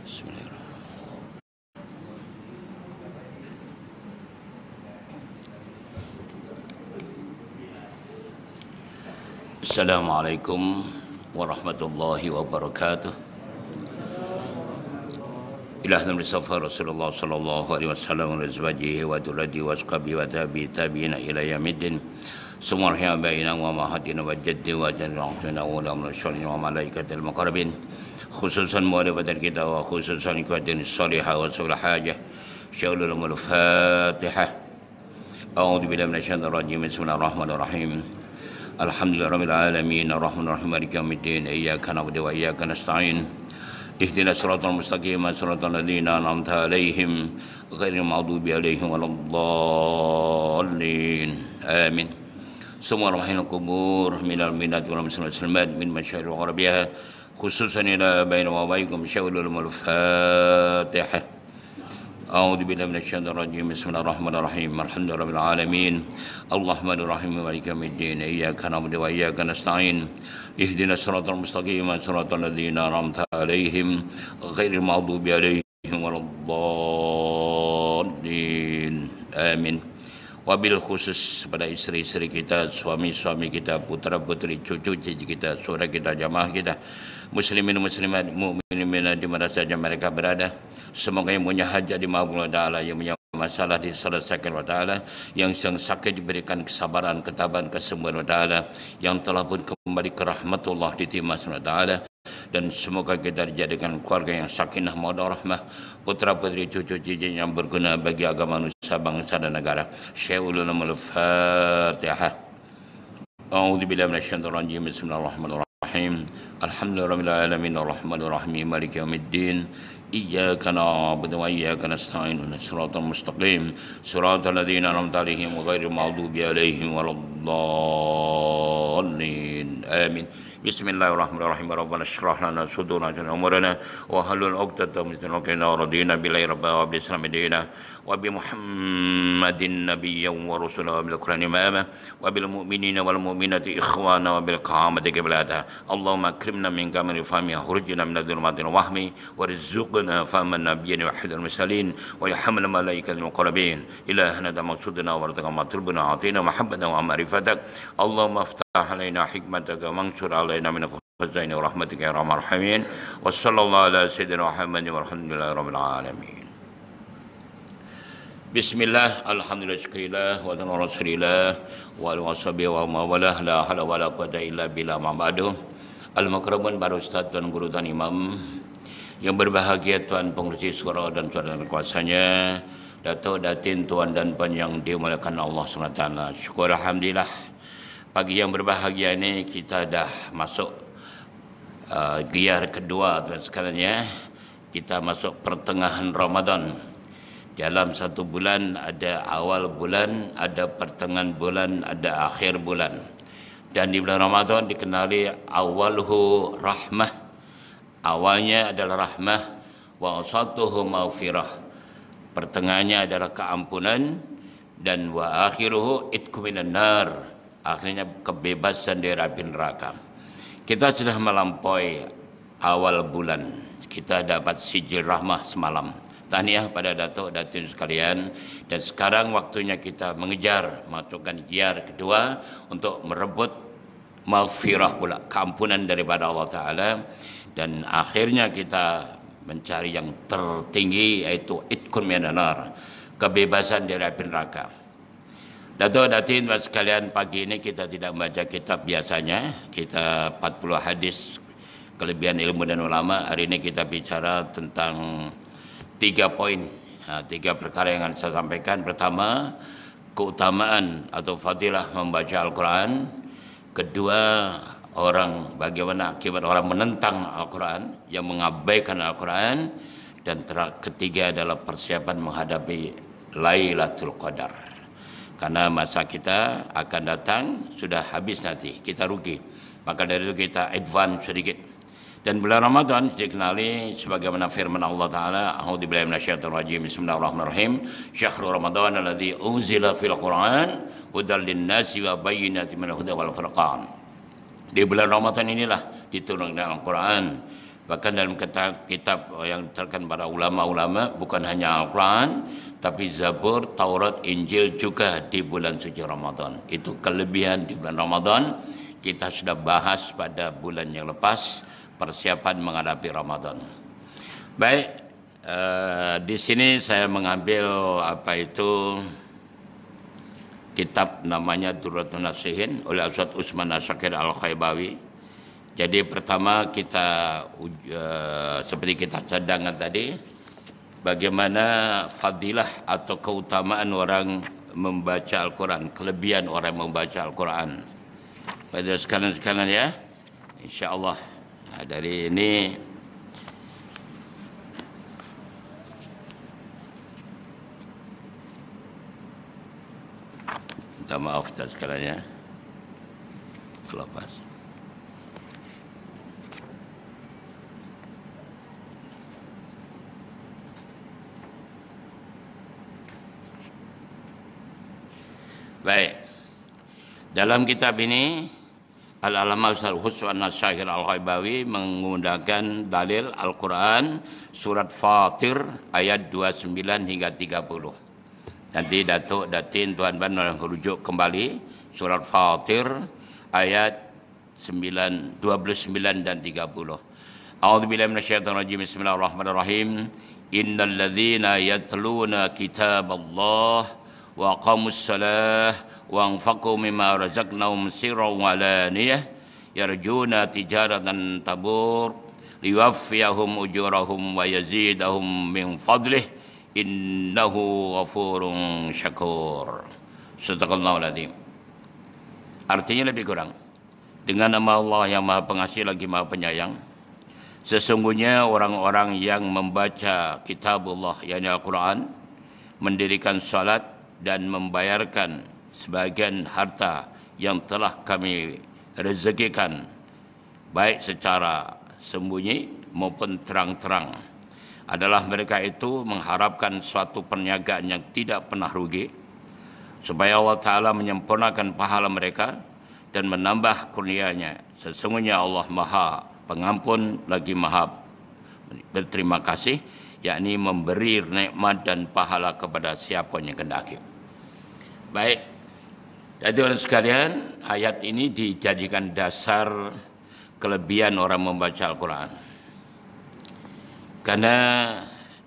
Bismillahirrahmanirrahim. Assalamualaikum warahmatullahi wabarakatuh. Ila Nabi Rasulullah sallallahu alaihi wasallam wa azwajihi wa dzurriyyatihi wa ashabihi wa tabi'ina ila yaumiddin. Semua baina wa mahadina wa jaddi wa jannatina wa la min wa malaikatil muqarrabin. Khususan mu'alafatan kita wa khususan ikutin salihah wa sul hajah. Syaulul Fatihah. A'udzu billahi minasyaitonir rajim. Bismillahirrahmanirrahim. Alhamdulillahirabbil alamin arrahmanir rahim maliki yaumiddin iyyaka na'budu wa iyyaka nasta'in ihdinas siratal mustaqim siratal ladzina an'amta 'alaihim ghairil maghdubi 'alaihim waladdallin amin. Semua rahimul kubur minal minat wal muslimat min masyairil arabiyyah khususan ila baina wa baikum syaulul Fatihah. A'udzu billahi minasyaitonir rajim. Bismillahirrahmanirrahim. Alhamdulillahirabbil alamin. Arrahmanir rahim maliki yaumiddin. Iyyaka na'budu wa iyyaka nasta'in. Ihdinas siratal mustaqim siratal ladzina an'amta 'alaihim ghairil maghdubi 'alaihim waladdallin. Amin. Wabil khusus pada istri-istri kita, suami-suami kita, putra-putri, cucu-cucu kita, saudara kita, jamaah kita, muslimin muslimat, mukminin di mana saja mereka berada. Semoga yang punya hajat dimabulkan Allah, yang punya masalah diselesaikan wa ta'ala, yang sedang sakit diberikan kesabaran, ketabahan, kesembuhan wa ta'ala, yang telah pun kembali ke rahmatullah diterima wa ta'ala, dan semoga kita dijadikan keluarga yang sakinah mawaddah rahmah, putra putri cucu cici yang berguna bagi agama manusia, bangsa dan negara. Syaulul Fatihah. A'udzu billahi minasyaitonir rajim. Bismillahirrahmanirrahim. Alhamdulillahirabbil alamin arrahmanir rahim maliki yaumiddin. Iyyaka na'budu wa iyyaka nasta'in ihdinas siratal mustaqim siratal ladzina an'amta 'alaihim ghairil maghdubi 'alaihim waladdallin. Amin. Bismillahirrahmanirrahim. Rabbana shrah lana sudurana wa amrana wa halul 'uqdatam min lisani radina billahi rabba wa bil islam dina wa bi Muhammadin nabiyyan wa rasulan wa bil Qur'ani imama wa bil mu'minina wal mu'minati ikhwana wa bil qamati qiblata. Allahumma akrimna min kamil fahmi khurujna min dhulumatil wahmi warzuqna fahman nabiyyin wa hidal mursalin wa yahmil malaikatil muqarrabin. Ilahana da maqsuduna wa rataqama turbuna atina mahabbatan wa ma'rifatak. Allahumma aftah alaina hikmataka mansur alaina min khazaini rahmatika ya arhamar rahimin. Wa sallallahu ala sayyidina Muhammadin walhamdulillahi rabbil alamin. Bismillah, alhamdulillah, syukurillah, wa ta'ala rasulillah, wa al-wasabi wa mawalah, la hala wa la quwata illa billah ma'badu. Al-Makramun para Ustaz, Tuan Guru, Tuan Imam, yang berbahagia Tuan Pengurusi Surau dan Tuan kuasanya, Datuk, Datin, Tuan dan Puan yang dimuliakan Allah SWT. Syukur Alhamdulillah, pagi yang berbahagia ini kita dah masuk gear kedua Tuan sekalian ya. Kita masuk pertengahan Ramadan. Dalam satu bulan ada awal bulan, ada pertengahan bulan, ada akhir bulan. Dan di bulan Ramadan dikenali awalhu rahmah. Awalnya adalah rahmah, wa awsatuhu maghfirah. Pertengahannya adalah keampunan, dan wa akhiruhu itqu minan nar. Akhirnya kebebasan dari api neraka. Kita sudah melampaui awal bulan. Kita dapat sijil rahmah semalam. Tahniah pada Datuk Datin sekalian, dan sekarang waktunya kita mengejar masukkan gear kedua untuk merebut maghfirah pula, keampunan daripada Allah Ta'ala, dan akhirnya kita mencari yang tertinggi yaitu itqun minan nar, kebebasan dari api neraka. Datuk Datin sekalian, pagi ini kita tidak membaca kitab biasanya, kita 40 hadis kelebihan ilmu dan ulama. Hari ini kita bicara tentang 3 poin, 3 perkara yang akan saya sampaikan. Pertama, keutamaan atau fadilah membaca Al-Quran. Kedua, bagaimana akibat orang menentang Al-Quran, yang mengabaikan Al-Quran. Dan ketiga adalah persiapan menghadapi Lailatul Qadar. Karena masa kita akan datang, sudah habis nanti, kita rugi. Maka dari itu kita advance sedikit. Dan bulan Ramadan dikenali sebagaimana firman Allah Ta'ala, a'udzubillahi minasyaitonir rajim, bismillahirrahmanirrahim, syahrul ramadan alladzi unzila fil Qur'an hudal linnasi wa bayyinatin minal huda wal furqan. Di bulan Ramadan inilah diturunkan Al-Quran Bahkan dalam kitab yang diterangkan para ulama-ulama, bukan hanya Al-Quran, tapi Zabur, Taurat, Injil juga di bulan suci Ramadan. Itu kelebihan di bulan Ramadan. Kita sudah bahas pada bulan yang lepas, persiapan menghadapi Ramadan. Baik, di sini saya mengambil kitab namanya Durratun Nasihin oleh Ustaz Usman Asyakir Al-Khaybawi. Jadi pertama kita seperti kita cadangkan tadi, bagaimana fadilah atau keutamaan orang membaca Al-Quran, kelebihan orang membaca Al-Quran. Pada sekalian-sekalian ya, insya-Allah dari ini minta maaf atas segalanya. Kelepas. Baik. Dalam kitab ini Al-Alama Ustaz Usman Asyakir Al-Khaybawi menggunakan dalil Al-Quran surat Fatir ayat 29 hingga 30. Nanti Datuk Datin Tuan Ban merujuk kembali surat Fatir ayat 29 dan 30. A'udzubillahi minasyaitonirrajim. Bismillahirrahmanirrahim. Innal ladzina yatluna kitaballah wa aqamus salah wa anfaqu mimma razaqnahum sirran wa alaniyah yarjuna tijaratan tabur liwaffiyahum ujurahum wa yazidahum min fadlih innahu ghafurun syakur. Sadaqallahul azim. Artinya lebih kurang, dengan nama Allah yang Maha Pengasih lagi Maha Penyayang, sesungguhnya orang-orang yang membaca kitabullah yakni Al-Quran, mendirikan salat dan membayarkan sebagian harta yang telah kami rezekikan, baik secara sembunyi maupun terang-terang, adalah mereka itu mengharapkan suatu perniagaan yang tidak pernah rugi, supaya Allah Ta'ala menyempurnakan pahala mereka dan menambah kurnianya. Sesungguhnya Allah Maha Pengampun lagi Maha berterima kasih, yakni memberi nikmat dan pahala kepada siapa yang kehendaki. Baik, jadi sekalian, ayat ini dijadikan dasar kelebihan orang membaca Al-Quran. Karena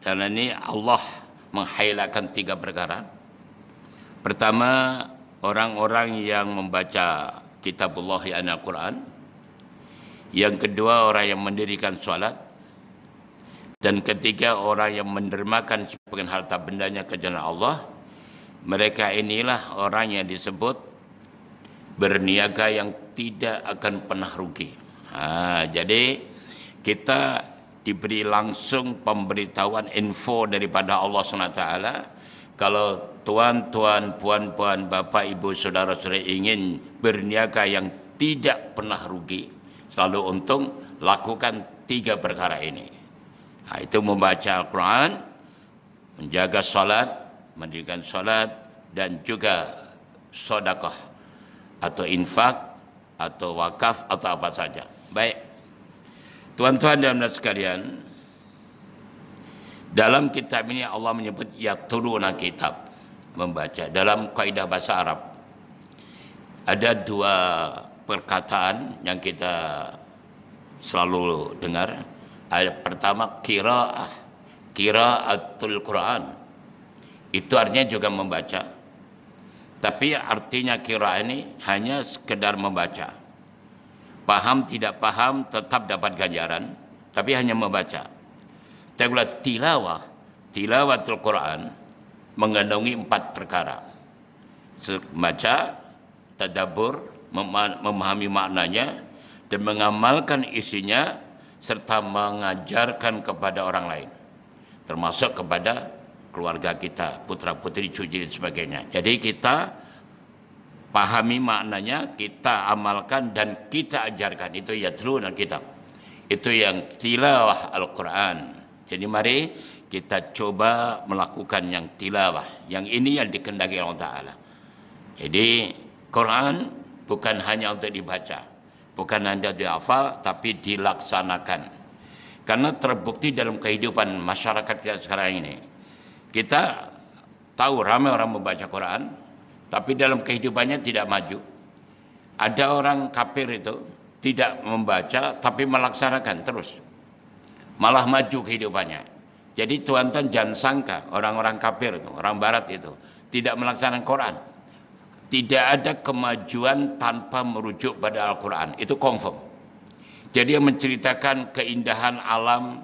dalam ini Allah meng-highlightkan 3 perkara. Pertama, orang-orang yang membaca kitabullah yakni Al-Quran. Yang kedua, orang yang mendirikan solat. Dan ketiga, orang yang mendermakan sebagian harta bendanya ke jalan Allah. Mereka inilah orang yang disebut berniaga yang tidak akan pernah rugi. Jadi kita diberi langsung pemberitahuan info daripada Allah SWT. Kalau tuan-tuan, puan-puan, bapa, ibu, saudara-saudara ingin berniaga yang tidak pernah rugi, selalu untung, lakukan 3 perkara ini. Itu membaca Al-Quran, menjaga salat, mendirikan salat, dan juga sedekah atau infak atau wakaf atau apa saja. Baik, tuan-tuan dan saudara sekalian, dalam kitab ini Allah menyebut yatluna kitab, membaca. Dalam kaidah bahasa Arab ada 2 perkataan yang kita selalu dengar. Pertama, qiraatul Quran. Itu artinya juga membaca. Tapi artinya qiraah ini hanya sekedar membaca. Paham tidak paham tetap dapat ganjaran, tapi hanya membaca. Tapi tilawatul Quran mengandungi 4 perkara. Membaca, tadabbur, memahami maknanya, dan mengamalkan isinya, serta mengajarkan kepada orang lain, termasuk kepada keluarga kita, putra-putri, cucu dan sebagainya. Jadi kita pahami maknanya, kita amalkan dan kita ajarkan. Itu yatluna kitab. Itu yang tilawah Al-Quran. Jadi mari kita coba melakukan yang tilawah. Yang ini yang dikehendaki Allah Ta'ala. Jadi Quran bukan hanya untuk dibaca, bukan hanya dihafal, tapi dilaksanakan. Karena terbukti dalam kehidupan masyarakat kita sekarang ini. Kita tahu ramai orang membaca Quran, tapi dalam kehidupannya tidak maju. Ada orang kafir itu tidak membaca, tapi melaksanakan terus. Malah maju kehidupannya. Jadi tuan-tuan jangan sangka orang-orang kafir itu, orang barat itu, tidak melaksanakan Quran. Tidak ada kemajuan tanpa merujuk pada Al-Quran. Itu confirm. Jadi yang menceritakan keindahan alam,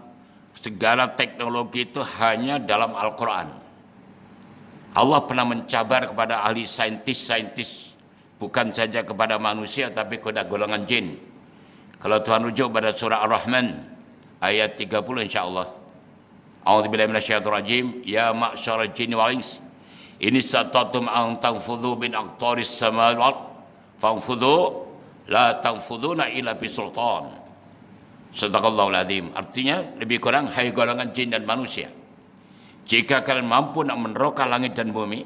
segala teknologi itu hanya dalam Al-Quran. Allah pernah mencabar kepada ahli saintis, bukan saja kepada manusia, tapi kepada golongan jin. Kalau Tuhan rujuk pada surah Ar-Rahman, ayat 30 insyaAllah. A'udzubillahi minasyaitonir rajim. Ya ma'syaral jinni wal ins, in istata'tum an tanfudhu min aqtaris samawati wal ardh fanfudhu la tanfuduna illa bisultan. Sadaqallahul azim. Artinya lebih kurang, hai golongan jin dan manusia, jika kalian mampu nak meneroka langit dan bumi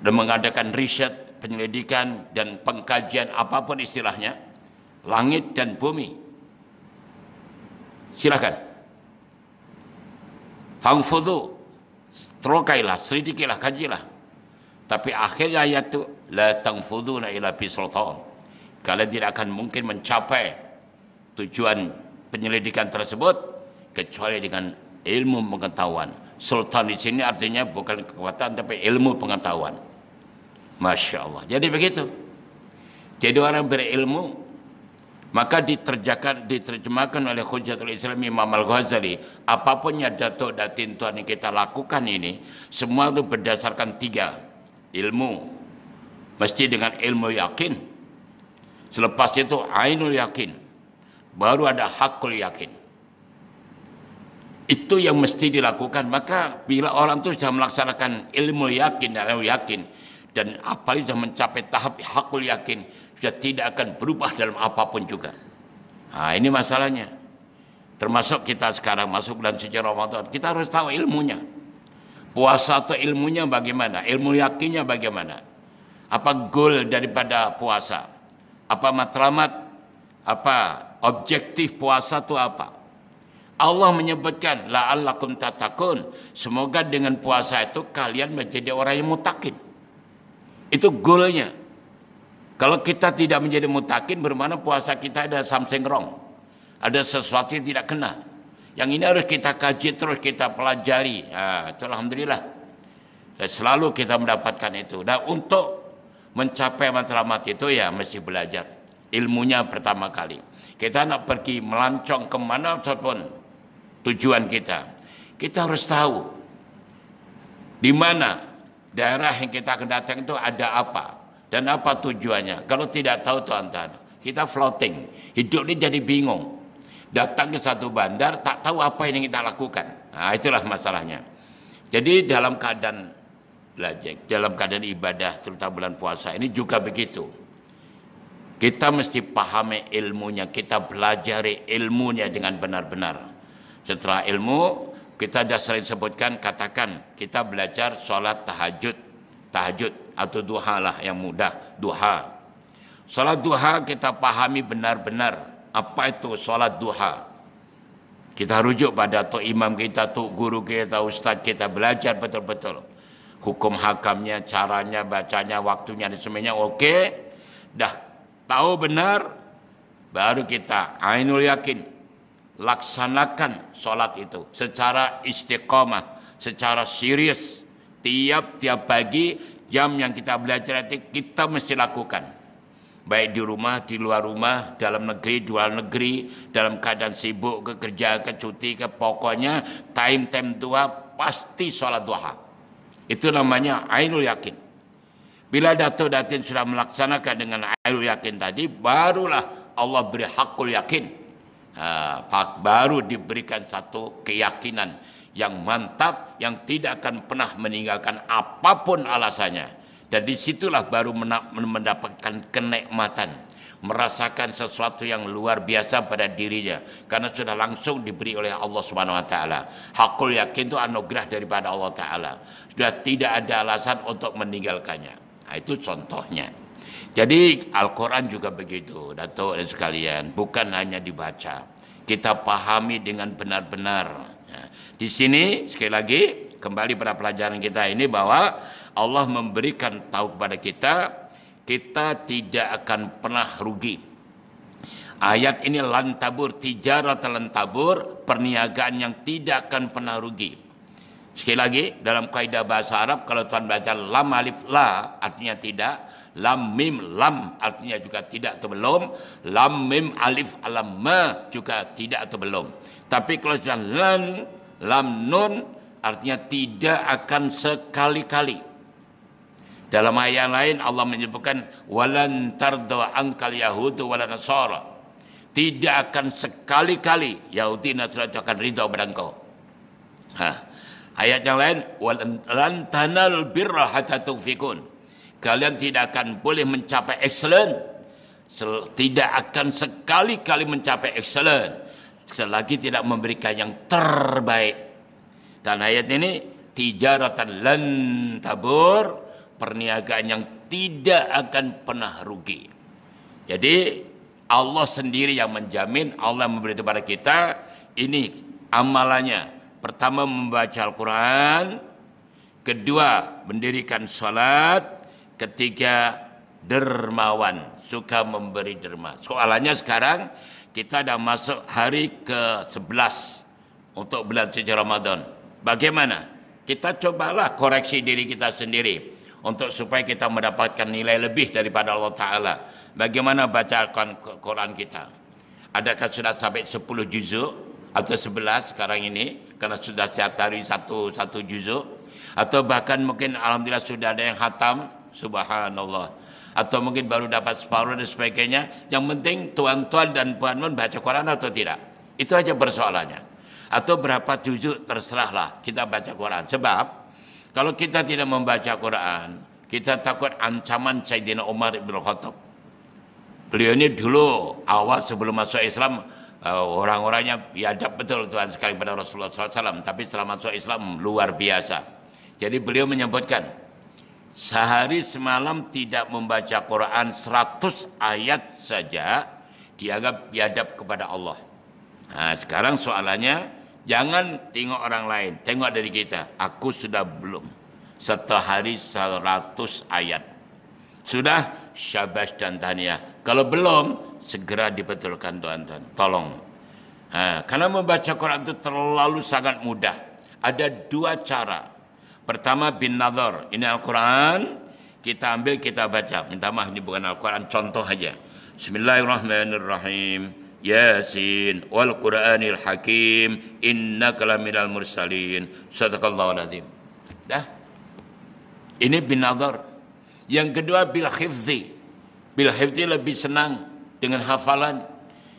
dan mengadakan riset, penyelidikan dan pengkajian apapun istilahnya, langit dan bumi, silakan. Fangfudhu, terokailah, selidikilah, kajilah. Tapi akhir ayat itu, la tanfuduna ila bisultan. Kalian tidak akan mungkin mencapai tujuan penyelidikan tersebut kecuali dengan ilmu pengetahuan. Sultan di sini artinya bukan kekuatan tapi ilmu pengetahuan. Masya Allah. Jadi begitu. Jadi orang berilmu, maka diterjemahkan oleh Hujjatul Islam Imam Al-Ghazali, apapun yang datuk datin Tuhan yang kita lakukan ini, semua itu berdasarkan 3. Ilmu, mesti dengan ilmu yakin. Selepas itu ainul yakin, baru ada hakul yakin. Itu yang mesti dilakukan. Maka bila orang itu sudah melaksanakan ilmu yakin dan ilmu yakin, dan apalagi sudah mencapai tahap hakul yakin, sudah tidak akan berubah dalam apapun juga. Nah, ini masalahnya. Termasuk kita sekarang masuk bulan suci Ramadan, kita harus tahu ilmunya. Puasa atau ilmunya bagaimana? Ilmu yakinnya bagaimana? Apa goal daripada puasa? Apa matlamat? Apa objektif puasa itu apa? Allah menyebutkan la'allakum tattaqun, semoga dengan puasa itu kalian menjadi orang yang mutakin. Itu goalnya. Kalau kita tidak menjadi mutakin, bermakna puasa kita ada something wrong, ada sesuatu yang tidak kena. Yang ini harus kita kaji terus, kita pelajari. Itu alhamdulillah. Dan selalu kita mendapatkan itu. Dan untuk mencapai matlamat itu ya mesti belajar. Ilmunya pertama kali. Kita nak pergi melancong kemana pun tujuan kita, kita harus tahu di mana daerah yang kita akan datang itu ada apa dan apa tujuannya. Kalau tidak tahu tuan-tuan, kita floating. Hidup ini jadi bingung. Datang ke satu bandar, tak tahu apa yang kita lakukan. Nah, itulah masalahnya. Jadi dalam keadaan belajar, dalam keadaan ibadah, terutama bulan puasa ini juga begitu. Kita mesti pahami ilmunya, kita pelajari ilmunya dengan benar-benar. Setelah ilmu, kita dah sering sebutkan, katakan, kita belajar solat tahajud atau duha lah yang mudah, duha. Solat duha kita pahami benar-benar. Apa itu solat duha? Kita rujuk pada tok imam kita, tok guru kita, ustaz kita, belajar betul-betul. Hukum hakamnya, caranya, bacanya, waktunya dan semuanya okey. Dah tahu benar, baru kita ainul yakin. Laksanakan solat itu secara istiqamah, secara serius. Tiap-tiap pagi, jam yang kita belajar itu kita mesti lakukan. Baik di rumah, di luar rumah, dalam negeri, di luar negeri, dalam keadaan sibuk, ke kerja, ke cuti, ke pokoknya time tua pasti solat duha. Itu namanya ainul yakin. Bila datuk datin sudah melaksanakan dengan ainul yakin tadi, barulah Allah beri hakul yakin. Baru diberikan satu keyakinan yang mantap, yang tidak akan pernah meninggalkan apapun alasannya. Dan disitulah baru mendapatkan kenikmatan, merasakan sesuatu yang luar biasa pada dirinya, karena sudah langsung diberi oleh Allah Subhanahu Wa Taala. Hakul yakin itu anugerah daripada Allah Taala. Sudah tidak ada alasan untuk meninggalkannya. Nah, itu contohnya. Jadi Al-Quran juga begitu, Datuk dan sekalian, bukan hanya dibaca. kita pahami dengan benar-benar. Di sini sekali lagi kembali pada pelajaran kita ini bahwa Allah memberikan tahu kepada kita, kita tidak akan pernah rugi. Ayat ini lan tabur, tijarat lan tabur, perniagaan yang tidak akan pernah rugi. Sekali lagi, dalam kaidah bahasa Arab, kalau tuan baca lam alif la artinya tidak, lam mim lam artinya juga tidak atau belum, lam mim alif alam ma juga tidak atau belum. Tapi kalau sudah lan lam nun artinya tidak akan sekali-kali. Dalam ayat lain Allah menyebutkan walan tarda ankal yahudu wala nasara. Tidak akan sekali-kali Yahudi Nasrani akan ridha pada engkau. Ayat yang lain walan tanal birra hatta tufikun. Kalian tidak akan boleh mencapai excellent, tidak akan sekali-kali mencapai excellent selagi tidak memberikan yang terbaik. Dan ayat ini tijaratan lan tabur, perniagaan yang tidak akan pernah rugi. Jadi Allah sendiri yang menjamin, Allah memberi kepada kita ini amalannya. Pertama membaca Al-Quran, kedua mendirikan salat, ketiga dermawan, suka memberi derma. Soalannya sekarang kita dah masuk hari ke-11 untuk bulan suci Ramadan. Bagaimana? Kita cobalah koreksi diri kita sendiri untuk supaya kita mendapatkan nilai lebih daripada Allah Ta'ala. Bagaimana baca Quran kita? Adakah sudah sampai 10 juzuk atau 11 sekarang ini? Karena sudah setiap hari satu juzuk. Atau bahkan mungkin alhamdulillah sudah ada yang khatam. Subhanallah. Atau mungkin baru dapat separuh dan sebagainya. Yang penting tuan-tuan dan puan-puan baca Quran atau tidak. Itu aja persoalannya. Atau berapa juzuk terserahlah kita baca Quran. Sebab kalau kita tidak membaca Quran, kita takut ancaman Sayyidina Umar ibn Khattab. Beliau ini dulu awal sebelum masuk Islam, orang-orangnya biadab betul Tuhan sekali pada Rasulullah SAW. Tapi setelah masuk Islam luar biasa. Jadi beliau menyebutkan, sehari semalam tidak membaca Quran 100 ayat saja dianggap biadab kepada Allah. Nah, sekarang soalannya, jangan tengok orang lain, tengok dari kita. Aku sudah belum sehari 100 ayat. Sudah syabas dan tahniah. Kalau belum, segera dibetulkan tuan-tuan. Tolong. Karena membaca Quran itu terlalu sangat mudah. Ada dua cara. Pertama bin nazar. Ini Al-Quran, kita ambil, kita baca. Minta maaf, ini bukan Al-Quran, contoh aja. Bismillahirrahmanirrahim. Yasin wal Qur'anil Hakim innaka laminal mursalin. Sadaqallahul azim. Dah. Ini bin nazar. Yang kedua bil hifzi. Bil hifzi lebih senang dengan hafalan.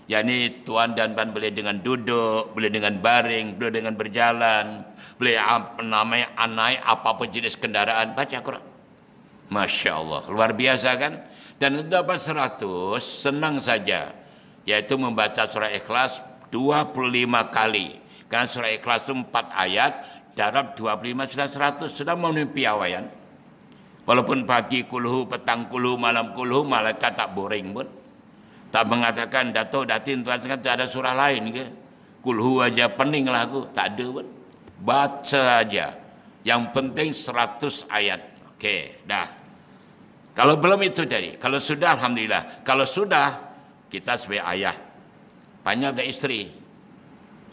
yakni tuan dan puan boleh dengan duduk, boleh dengan baring, boleh dengan berjalan, boleh namanya naik apapun jenis kendaraan, baca Quran. Masya Allah, luar biasa kan? Dan dapat 100, senang saja, yaitu membaca surah Ikhlas 25 kali. Karena surah Ikhlas itu 4 ayat, darab 25 sudah 100, sudah memenuhi piawaian. Walaupun pagi kulhu, petang kulhu, malam kulhu, malaikat tak boring pun. Tak mengatakan, Dato' Datin, tuan tak ada surah lain ke? Kulhu aja pening lah aku. Tak ada pun. Baca aja. Yang penting 100 ayat. Okey, dah. Kalau belum itu tadi. Kalau sudah, alhamdulillah. Kalau sudah, kita sebagai ayah. Banyak ada isteri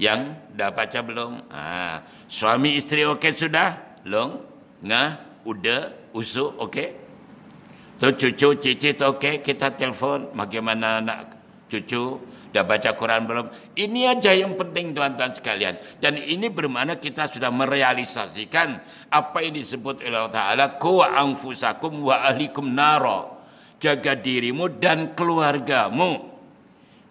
yang dah baca belum? Suami isteri okey sudah? Long, ngah, udah, usuk, okey? So, cucu, cicit, okey, kita telefon. Bagaimana anak cucu? Dah baca Quran belum? Ini aja yang penting tuan-tuan sekalian. Dan ini bermakna kita sudah merealisasikan apa yang disebut oleh Allah Ta'ala. Ku anfusakum wa ahlikum nara. Jaga dirimu dan keluargamu.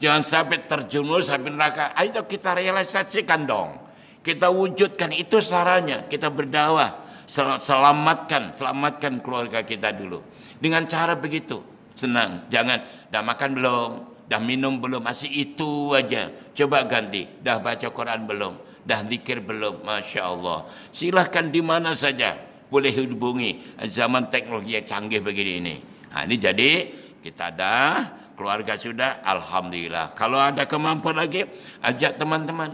Jangan sampai terjerumus sampai neraka. Ayo kita realisasikan dong. Kita wujudkan, itu caranya. Kita berdakwah. Selamatkan keluarga kita dulu. Dengan cara begitu, senang. Jangan, dah makan belum? Dah minum belum? Masih itu aja. Coba ganti. Dah baca Quran belum? Dah zikir belum? Masya Allah. Silahkan di mana saja boleh hubungi zaman teknologi yang canggih begini ini. Ini jadi kita dah keluarga sudah, alhamdulillah. Kalau ada kemampuan lagi, ajak teman-teman.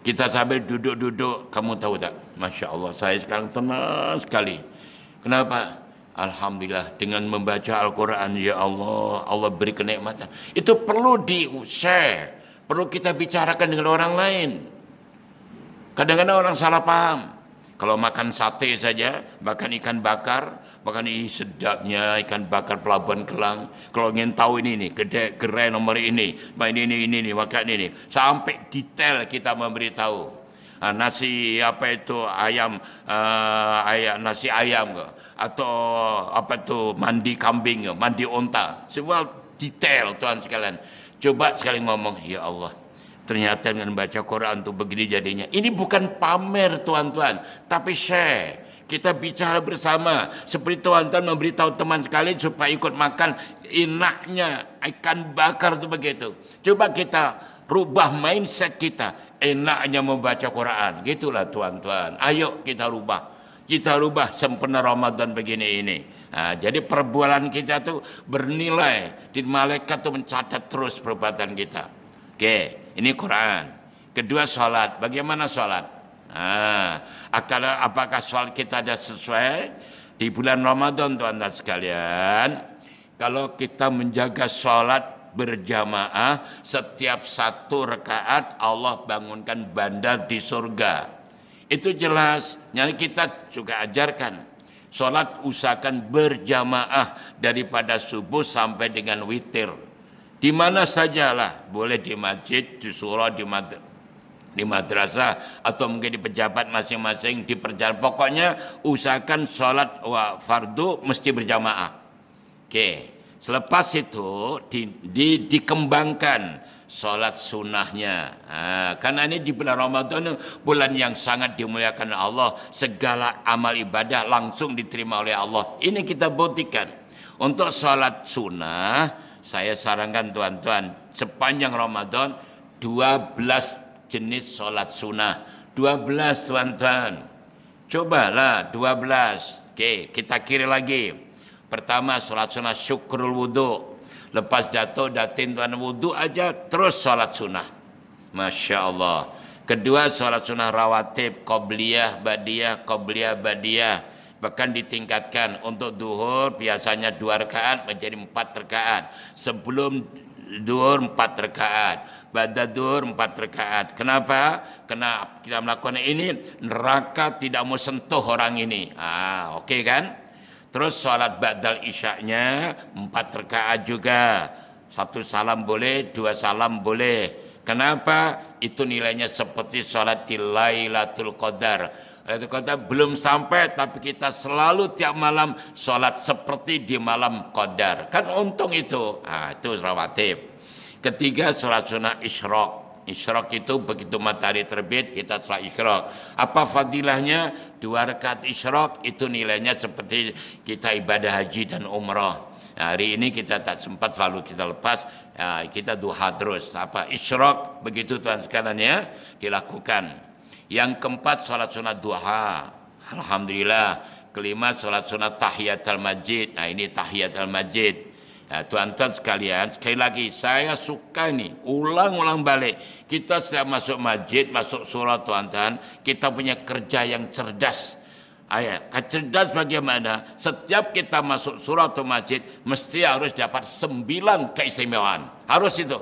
Kita sambil duduk-duduk, kamu tahu tak? Masya Allah, saya sekarang tenang sekali. Kenapa? Alhamdulillah, dengan membaca Al-Quran, ya Allah, Allah beri kenikmatan. Itu perlu di-share, perlu kita bicarakan dengan orang lain. Kadang-kadang orang salah paham. Kalau makan sate saja, makan ikan bakar, makan ini sedapnya ikan bakar Pelabuhan Kelang. Kalau ingin tahu ini gerai nomor ini, ini, makan ini. Sampai detail kita memberitahu. Nasi apa itu ayam, nasi ayam ke? Atau apa itu mandi kambing, mandi onta. Semua detail tuan sekalian. Coba sekali ngomong, ya Allah. Ternyata dengan baca Quran itu begini jadinya. Ini bukan pamer tuan-tuan, tapi share. Kita bicara bersama. Seperti tuan-tuan memberitahu teman sekalian supaya ikut makan enaknya ikan bakar itu begitu. Coba kita rubah mindset kita. Enaknya membaca Quran. Gitulah tuan-tuan. Ayo kita rubah. Kita rubah sempena Ramadan begini ini. Jadi perbuatan kita tu bernilai. Di malaikat tu mencatat terus perbuatan kita. Okey. Ini Quran. Kedua solat. Bagaimana solat? Apakah solat kita ada sesuai di bulan Ramadan tuan-tuan sekalian? Kalau kita menjaga solat berjamaah, setiap satu rakaat Allah bangunkan bandar di surga. Itu jelas. Yang kita juga ajarkan. Solat usahakan berjamaah daripada subuh sampai dengan witir. Di mana sajalah, boleh di masjid, di surau, di madrasah, atau mungkin di pejabat masing-masing, di perjalanan. Pokoknya usahakan solat fardu mesti berjamaah. Okey. Selepas itu dikembangkan solat sunnahnya. Karena ini di bulan Ramadan, bulan yang sangat dimuliakan Allah, segala amal ibadah langsung diterima oleh Allah. Ini kita buktikan. Untuk solat sunnah, saya sarankan tuan-tuan, sepanjang Ramadan 12 jenis solat sunnah. 12 tuan-tuan. Cobalah 12. Okey, kita kira lagi. Pertama solat sunnah syukrul wudu. Lepas jatuh datin tuan wudu aja terus solat sunnah. Masya Allah. Kedua solat sunnah rawatib, qabliyah, badiyah, qabliyah, badiyah. Bahkan ditingkatkan untuk duhur biasanya 2 rakaat menjadi 4 rakaat. Sebelum duhur 4 rakaat. Ba'da duhur 4 rakaat. Kenapa? Karena kita melakukan ini, neraka tidak mau sentuh orang ini. Okey kan? Terus solat ba'dal isyaknya 4 rakaat juga. 1 salam boleh, 2 salam boleh. Kenapa? Itu nilainya seperti solat di Lailatul Qadar. Lailatul Qadar belum sampai, tapi kita selalu tiap malam solat seperti di malam Qadar. Kan untung itu. Itu rawatib. Ketiga solat sunnah isyraq. Isyraq itu begitu matahari terbit kita solat isyraq. Apa fadilahnya? 2 rakaat isyraq itu nilainya seperti kita ibadah haji dan umrah. Hari ini kita tak sempat, selalu kita lepas. Kita duha terus. Isyraq begitu tuan sekalian ya, dilakukan. Yang keempat solat sunat duha. Alhamdulillah. Kelima solat sunat tahiyatul masjid. Ini tahiyatul masjid. Tuan-tuan sekalian, sekali lagi saya suka ini ulang-ulang balik. Kita setiap masuk masjid, masuk surau tuan-tuan, kita punya kerja yang cerdas. Cerdas bagaimana? Setiap kita masuk surau atau masjid mesti harus dapat 9 keistimewaan. Harus itu.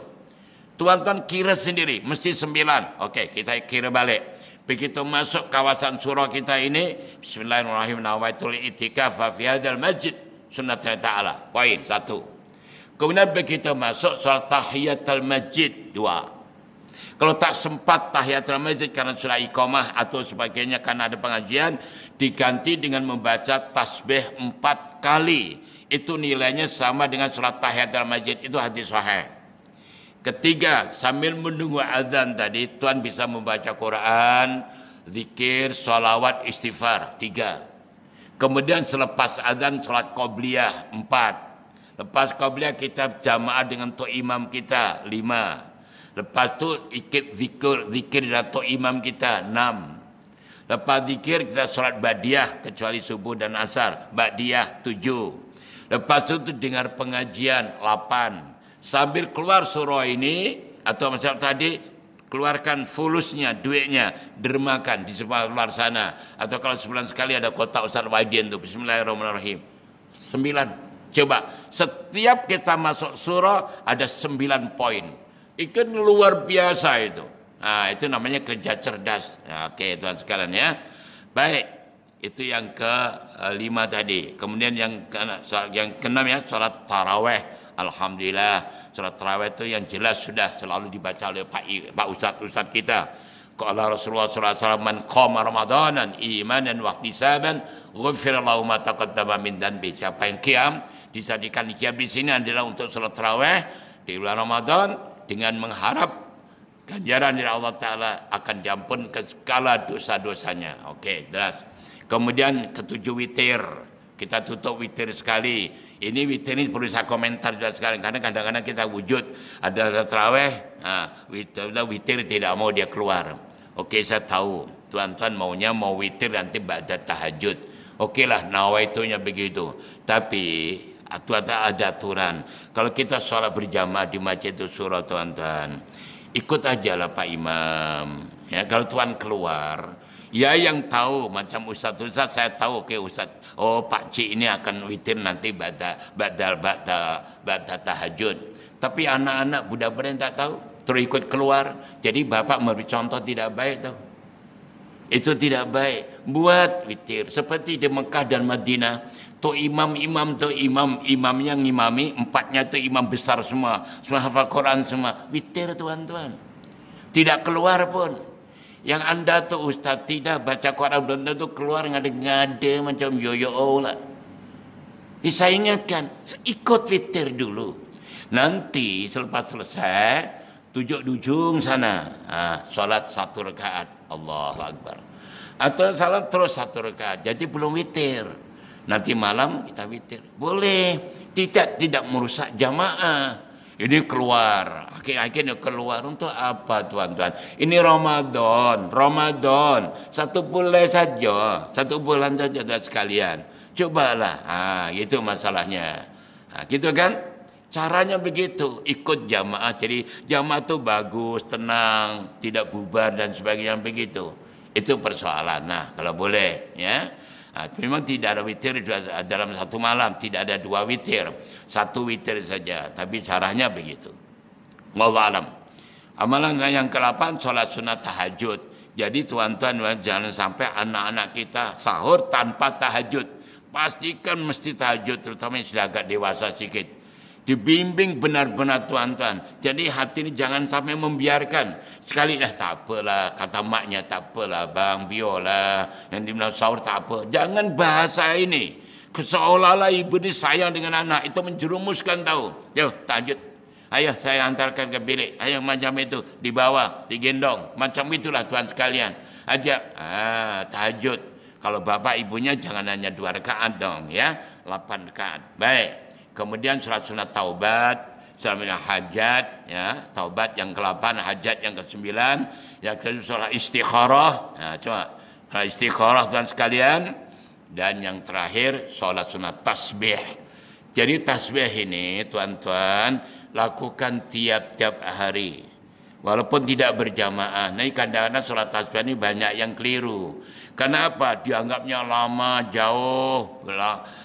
Tuan-tuan kira sendiri, mesti 9. Okey, kita kira balik. Begitu masuk kawasan surau kita ini, bismillahirrahmanirrahim, nawaitul itikaf fi hadzal masjid sunnatullah ta'ala. Poin 1. Kemudian begitu masuk solat tahiyatul masjid 2. Kalau tak sempat tahiyatul masjid karena sudah iqamah atau sebagainya karena ada pengajian, diganti dengan membaca tasbih 4 kali. Itu nilainya sama dengan solat tahiyatul masjid. Itu hadis sahih. Ketiga, sambil menunggu azan tadi, tuan bisa membaca Quran, zikir, salawat, istighfar. 3. Kemudian selepas azan, solat qabliyah. 4. Lepas qabliyah kita jamaah dengan tok imam kita. 5. Lepas tu ikut zikir dan tok imam kita. 6. Lepas zikir kita solat ba'diyah kecuali subuh dan asar. Ba'diyah 7. Lepas itu dengar pengajian 8. Sambil keluar surah ini atau macam tadi, keluarkan fulusnya, duitnya, dermakan di sebelah luar sana. Atau kalau sebulan sekali ada kotak Ustaz Waidin tu, bismillahirrahmanirrahim. 9. Coba, setiap kita masuk surah ada 9 poin. Itu luar biasa itu. Nah, itu namanya kerja cerdas. Nah, okey tuan sekalian ya. Baik, itu yang ke-5 tadi. Kemudian yang ke-6 ya, salat tarawih. Alhamdulillah, salat tarawih itu yang jelas sudah selalu dibaca oleh Pak Ustaz kita. Qala Rasulullah sallallahu alaihi wasallam, man qama ramadanan imanan wa ihtisaban ghufira lahu ma taqaddama min dhanbi. Siapa yang qiyam, disadikan qiyam di sini adalah untuk salat tarawih di bulan Ramadan dengan mengharap ganjaran dari Allah Ta'ala akan diampunkan segala dosa-dosanya. Okey, jelas. Kemudian ke-7 witir. Kita tutup witir sekali. Ini witir ini perlu saya komentar juga sekarang. Karena kadang-kadang kita wujud ada tarawih, witir tidak mau dia keluar. Okey, saya tahu. Tuan-tuan maunya mau witir nanti ba'da tahajud. Okeylah, nawaitunya begitu. Tapi tuan-tuan ada aturan. Kalau kita sholat berjamaah di masjid itu surah tuan-tuan, ikut aja lah Pak Imam. Ya, kalau tuan keluar, ya yang tahu macam Ustaz saya tahu, okey Ustaz. Oh Pak Cik ini akan witir nanti ba'da tahajud. Tapi anak-anak budak-budak yang tak tahu terus ikut keluar. Jadi bapak memberi contoh tidak baik tahu. Itu tidak baik. Buat witir seperti di Mekah dan Madinah. Tu imamnya ngimami, 4-nya tu imam besar semua hafal Quran semua. Witir tuan-tuan. Tidak keluar pun. Yang anda tu ustaz tidak baca Quran belum tentu keluar ngada-ngada macam yo-yo lah. Saya ingatkan, ikut witir dulu. Nanti selepas selesai, tujuh di ujung sana, solat 1 rakaat, Allahu Akbar. Atau salat terus 1 rakaat, jadi belum witir. Nanti malam kita witir. Boleh, tidak merusak jamaah. Ini keluar, akhir-akhirnya keluar untuk apa tuan-tuan? Ini Ramadan, 1 bulan saja, 1 bulan saja sekalian. Cobalah, itu masalahnya. Gitu kan? Caranya begitu, ikut jamaah. Jadi jamaah itu bagus, tenang, tidak bubar dan sebagainya begitu. Itu persoalan. Nah, kalau boleh, ya. Memang tidak ada witir dalam 1 malam, tidak ada 2 witir, 1 witir saja. Tapi caranya begitu. Wallahu alam. Amalan yang ke-8, solat sunat tahajud. Jadi tuan-tuan jangan sampai anak-anak kita sahur tanpa tahajud. Pastikan mesti tahajud, terutama yang sudah agak dewasa sedikit. Dibimbing benar-benar tuan-tuan. Jadi hati ini jangan sampai membiarkan. Sekali dah tak apalah, kata maknya tak apalah, bang biolah, yang dibilang sahur tak apa. Jangan bahasa ini. Seolah-olah ibu ni sayang dengan anak, itu menjerumuskan tahu. Jom, tahajud. Ayah saya hantarkan ke bilik. Ayah macam itu, dibawa, digendong. Macam itulah tuan sekalian. Ajak, tahajud. Kalau bapak ibunya jangan hanya 2 rakaat dong, ya. 8 rakaat. Baik. Kemudian salat sunat taubat, salat hajat, ya, taubat yang ke-8, hajat yang ke-9, yang ke-7 salat istikharah. Coba salat istikharah tuan sekalian, dan yang terakhir salat sunat tasbih. Jadi tasbih ini tuan-tuan lakukan tiap-tiap hari. Walaupun tidak berjamaah. Nah, kadang-kadang salat tasbih ini banyak yang keliru. Kenapa? Dianggapnya lama, jauh.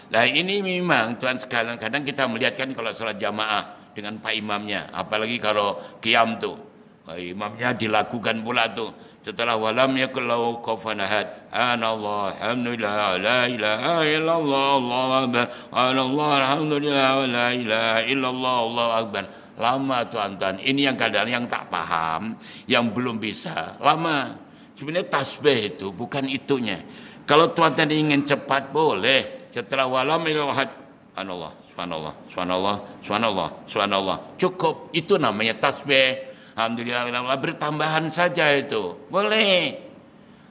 Nah, ini memang tuan sekalian, kadang kita melihatkan kalau salat jamaah dengan Pak Imamnya. Apalagi kalau qiyam tu. Imamnya dilakukan pula tu. Setelah walam yakullahu kufuwan ahad. Anallah, alhamdulillah, la ilaha illallah, Allahu akbar. Anallah, alhamdulillah, la ilaha illallah, Allahu akbar. Lama tuan-tuan. Ini yang kadang yang tak paham, yang belum bisa. Lama. Sebenarnya tasbih itu bukan itunya. Kalau tuan-tuan ingin cepat boleh. Setelah walam ilahad, subhanallah, subhanallah, subhanallah, subhanallah, subhanallah. Cukup. Itu namanya tasbih. Alhamdulillah, bertambahan saja itu. Boleh.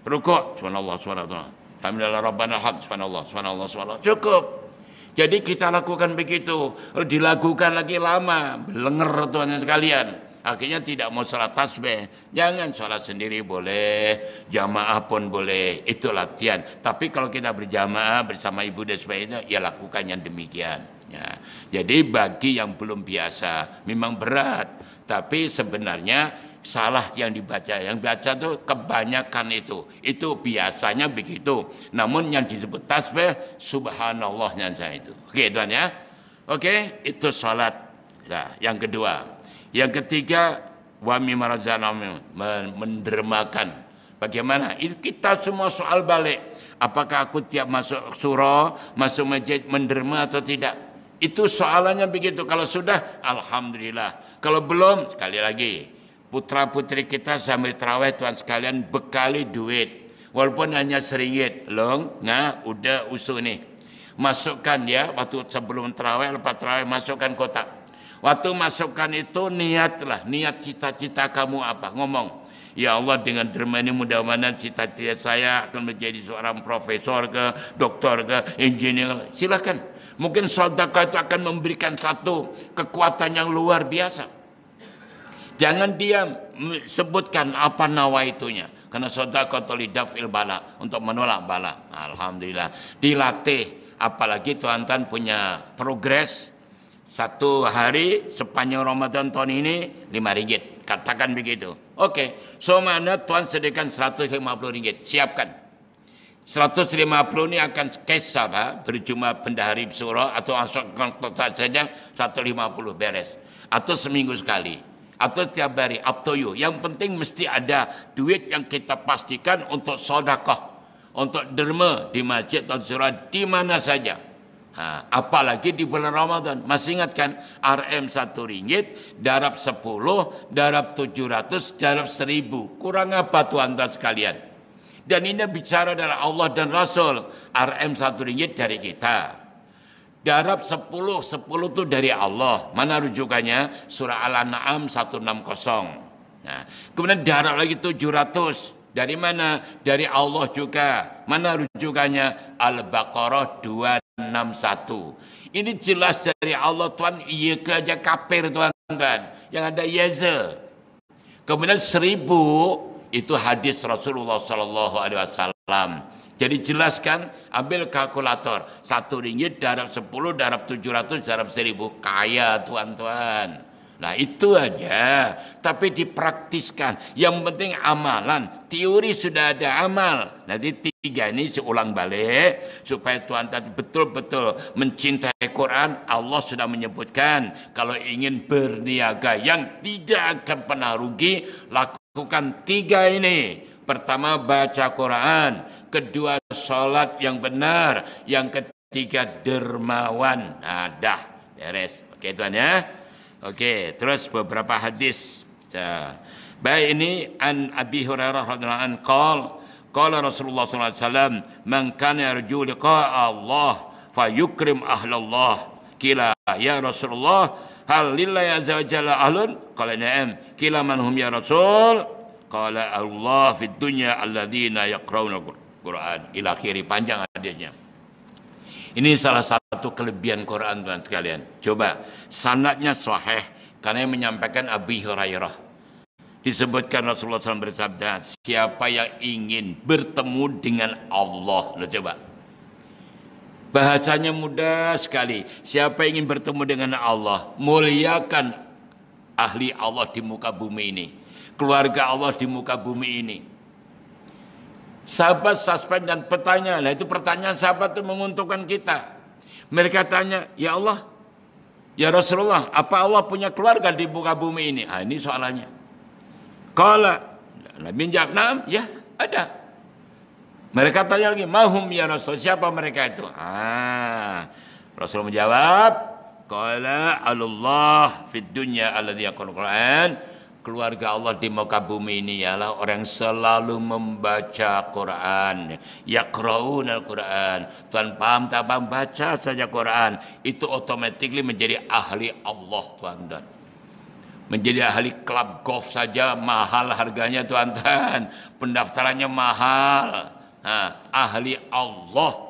Rukuk, subhanallah, subhanallah. Alhamdulillah, rabbana hamd, subhanallah, subhanallah, subhanallah. Cukup. Jadi kita lakukan begitu. Dilakukan lagi lama. Belenger tuan sekalian. Akhirnya tidak mau salat tasbih. Jangan salat sendiri boleh. Jamaah pun boleh. Itu latihan. Tapi kalau kita berjamaah bersama ibu dan sebagainya, ya lakukan yang demikian. Ya, jadi bagi yang belum biasa memang berat, tapi sebenarnya salah yang dibaca. Yang baca itu kebanyakan itu biasanya begitu. Namun yang disebut tasbih subhanallahnya saya itu. Oke, tuan ya. Oke, itu salat. Nah, yang kedua, yang ketiga wa mimma razaqnahum, mendermakan. Bagaimana? Itu kita semua soal balik. Apakah aku tiap masuk surau, masuk masjid menderma atau tidak? Itu soalannya begitu. Kalau sudah, alhamdulillah. Kalau belum, sekali lagi, putra-putri kita sambil terawih tuan sekalian bekali duit. Walaupun hanya RM1. Long, udah usul nih. Masukkan ya, waktu sebelum terawih, lepas terawih, masukkan kotak. Waktu masukkan itu niatlah, niat cita-cita kamu apa? Ngomong. Ya Allah, dengan derma ini mudah-mudahan cita-cita saya akan menjadi seorang profesor ke, doktor ke, engineer. Silakan. Mungkin sedekah itu akan memberikan satu kekuatan yang luar biasa. Jangan diam, sebutkan apa nawaitunya. Karena sedekah lidaf'il bala, untuk menolak bala. Alhamdulillah. Dilatih, apalagi tuan-tuan punya progres. Satu hari sepanjang Ramadan tahun ini RM5. Katakan begitu. Oke. So mana tuan sediakan RM150. Siapkan. 150 ini akan cash berjumlah bendahari surau atau masukkan kotak saja 150 beres. Atau seminggu sekali. Atau setiap hari. Up to you. Yang penting mesti ada duit yang kita pastikan untuk sedekah. Untuk derma di masjid atau surau di mana saja. Apalagi di bulan Ramadan. Masih ingat kan? RM RM1, darab 10, darab 700, darab 1000. Kurang apa tuan-tuan sekalian? Dan ini bicara dari Allah dan Rasul. RM RM1 dari kita. Darab 10 itu dari Allah. Mana rujukannya? Surah Al-An'am 160. Nah, kemudian darab lagi 700. Dari mana? Dari Allah juga. Mana rujukannya? Al-Baqarah 261. Ini jelas dari Allah tuan. Iya ke aja kafir tuan-tuan. Yang ada yeza. Kemudian 1000 itu hadis Rasulullah SAW. Jadi jelaskan, ambil kalkulator. RM1 darab 10, darab 700, darab 1000. Kaya tuan-tuan. Nah itu aja. Tapi dipraktiskan. Yang penting amalan. Teori sudah ada amal. Nanti 3 ini seulang balik. Supaya tuan-tuan betul-betul mencintai Quran. Allah sudah menyebutkan. Kalau ingin berniaga yang tidak akan pernah rugi. Lakukan 3 ini. Pertama baca Quran. Kedua salat yang benar. Yang ketiga dermawan. Nah dah. Beres. Oke tuan ya. Okey, terus beberapa hadis. Baik, ini an Abi Hurairah radhiyallahu anhu qala Rasulullah sallallahu alaihi wasallam, "Man kana yarju liqa'a Allah fayukrim ahlallah." Qila ya Rasulullah, hal lillahi azza wa jalla ahlun? Qala na'am. Qila man hum ya Rasul? Qala Allah fid dunya alladzina yaqra'una Quran. Ila akhiri, panjang hadisnya. Ini salah satu kelebihan Quran tuan sekalian. Coba, sanadnya sahih karena yang menyampaikan Abi Hurairah. Disebutkan Rasulullah SAW bersabda, siapa yang ingin bertemu dengan Allah. Loh, coba. Bahasanya mudah sekali. Siapa yang ingin bertemu dengan Allah, muliakan ahli Allah di muka bumi ini. Keluarga Allah di muka bumi ini. Sahabat suspend dan bertanya. Nah itu pertanyaan sahabat itu menguntungkan kita. Mereka tanya, ya Allah, ya Rasulullah, apa Allah punya keluarga di muka bumi ini? Ini soalannya. Qala, Nabi jawab, "Na'am, ya, ada." Mereka tanya lagi, "Mahum ya Rasul, siapa mereka itu?" Rasul menjawab, "Qala Allah fid dunya alladzi yaqra'ul Qur'an." Keluarga Allah di muka bumi ini ialah orang yang selalu membaca Quran. Yaqra'un al-Quran. Tuan paham tak paham, baca saja Quran. Itu automatically menjadi ahli Allah tuan-tuan. Menjadi ahli klub golf saja mahal harganya tuan-tuan. Pendaftarannya mahal. Ahli Allah.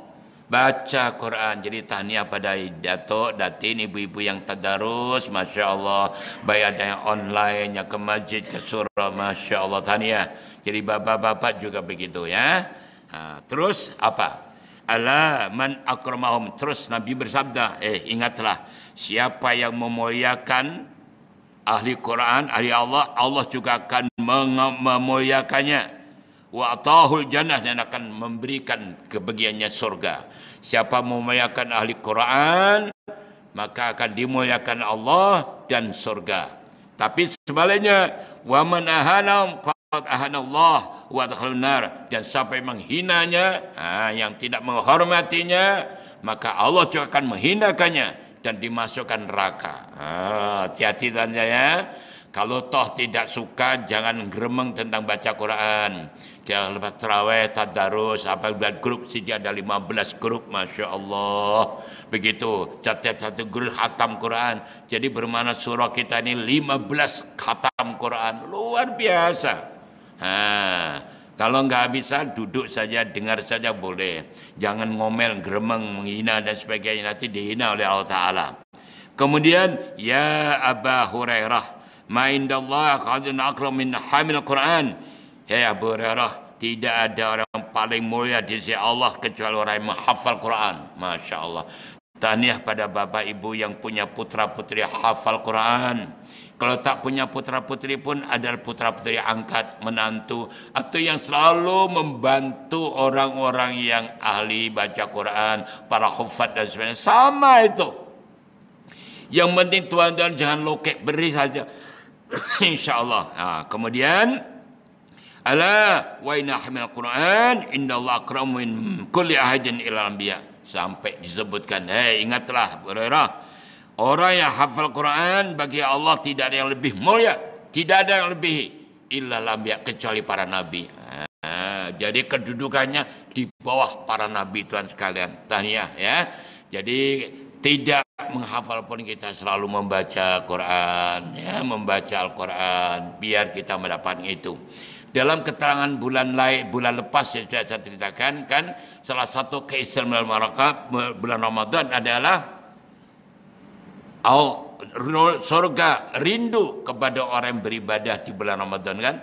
Baca Quran. Jadi tahniah pada datuk, datin, ibu-ibu yang tadarus. Masya Allah. Baik ada yang online, yang ke masjid, ke surau. Masya Allah tahniah. Jadi bapak-bapak juga begitu ya. Terus apa? Ala man akramahum. Terus Nabi bersabda, ingatlah, siapa yang memuliakan ahli Quran, ahli Allah, Allah juga akan memuliakannya. Wa atahul jannah, dan akan memberikan kebagiannya surga. Siapa memuliakan ahli Quran, maka akan dimuliakan Allah dan surga. Tapi sebaliknya, wa man ahanahum qad ahanallah wa adkhalan nar, dan siapa yang menghinanya, yang tidak menghormatinya, maka Allah juga akan menghinakannya dan dimasukkan neraka. Hati-hati tanya ya. Kalau toh tidak suka, jangan geremeng tentang baca Quran. Jangan lepas tarawih, tadarus, buat grup saja ada 15 grup, Masya Allah. Begitu, setiap satu grup khatam Quran. Jadi bermakna surah kita ini 15 khatam Quran. Luar biasa. Kalau nggak bisa, duduk saja, dengar saja boleh. Jangan ngomel, geremeng, menghina dan sebagainya. Nanti dihina oleh Allah Ta'ala. Kemudian, ya Aba Hurairah, ma indallah qadun akram min hamil Quran. Ya Abu Hurairah, tidak ada orang paling mulia di sisi Allah kecuali orang yang menghafal Quran. Masya Allah. Tahniah pada bapak ibu yang punya putra putri hafal Quran. Kalau tak punya putra putri pun adalah putra putri angkat, menantu, atau yang selalu membantu orang-orang yang ahli baca Quran, para hufad dan sebagainya. Sama itu. Yang penting tuan-tuan jangan lokek, beri saja. InsyaAllah. Kemudian, ala wa inna hamil Quran innallaha akramu min kulli ahadin ila anbiya. Sampai disebutkan, ingatlah Abu Hurairah, orang yang hafal Quran bagi Allah tidak ada yang lebih mulia, tidak ada yang lebih illa anbiya, kecuali para nabi. Jadi kedudukannya di bawah para nabi, tuan sekalian. Tahniah ya. Jadi tidak menghafal pun kita selalu membaca Quran, ya, membaca Al-Quran, biar kita mendapatkan itu. Dalam keterangan bulan lepas yang sudah saya ceritakan, kan salah satu keistimewaan bulan Ramadan adalah surga, rindu kepada orang yang beribadah di bulan Ramadan, kan?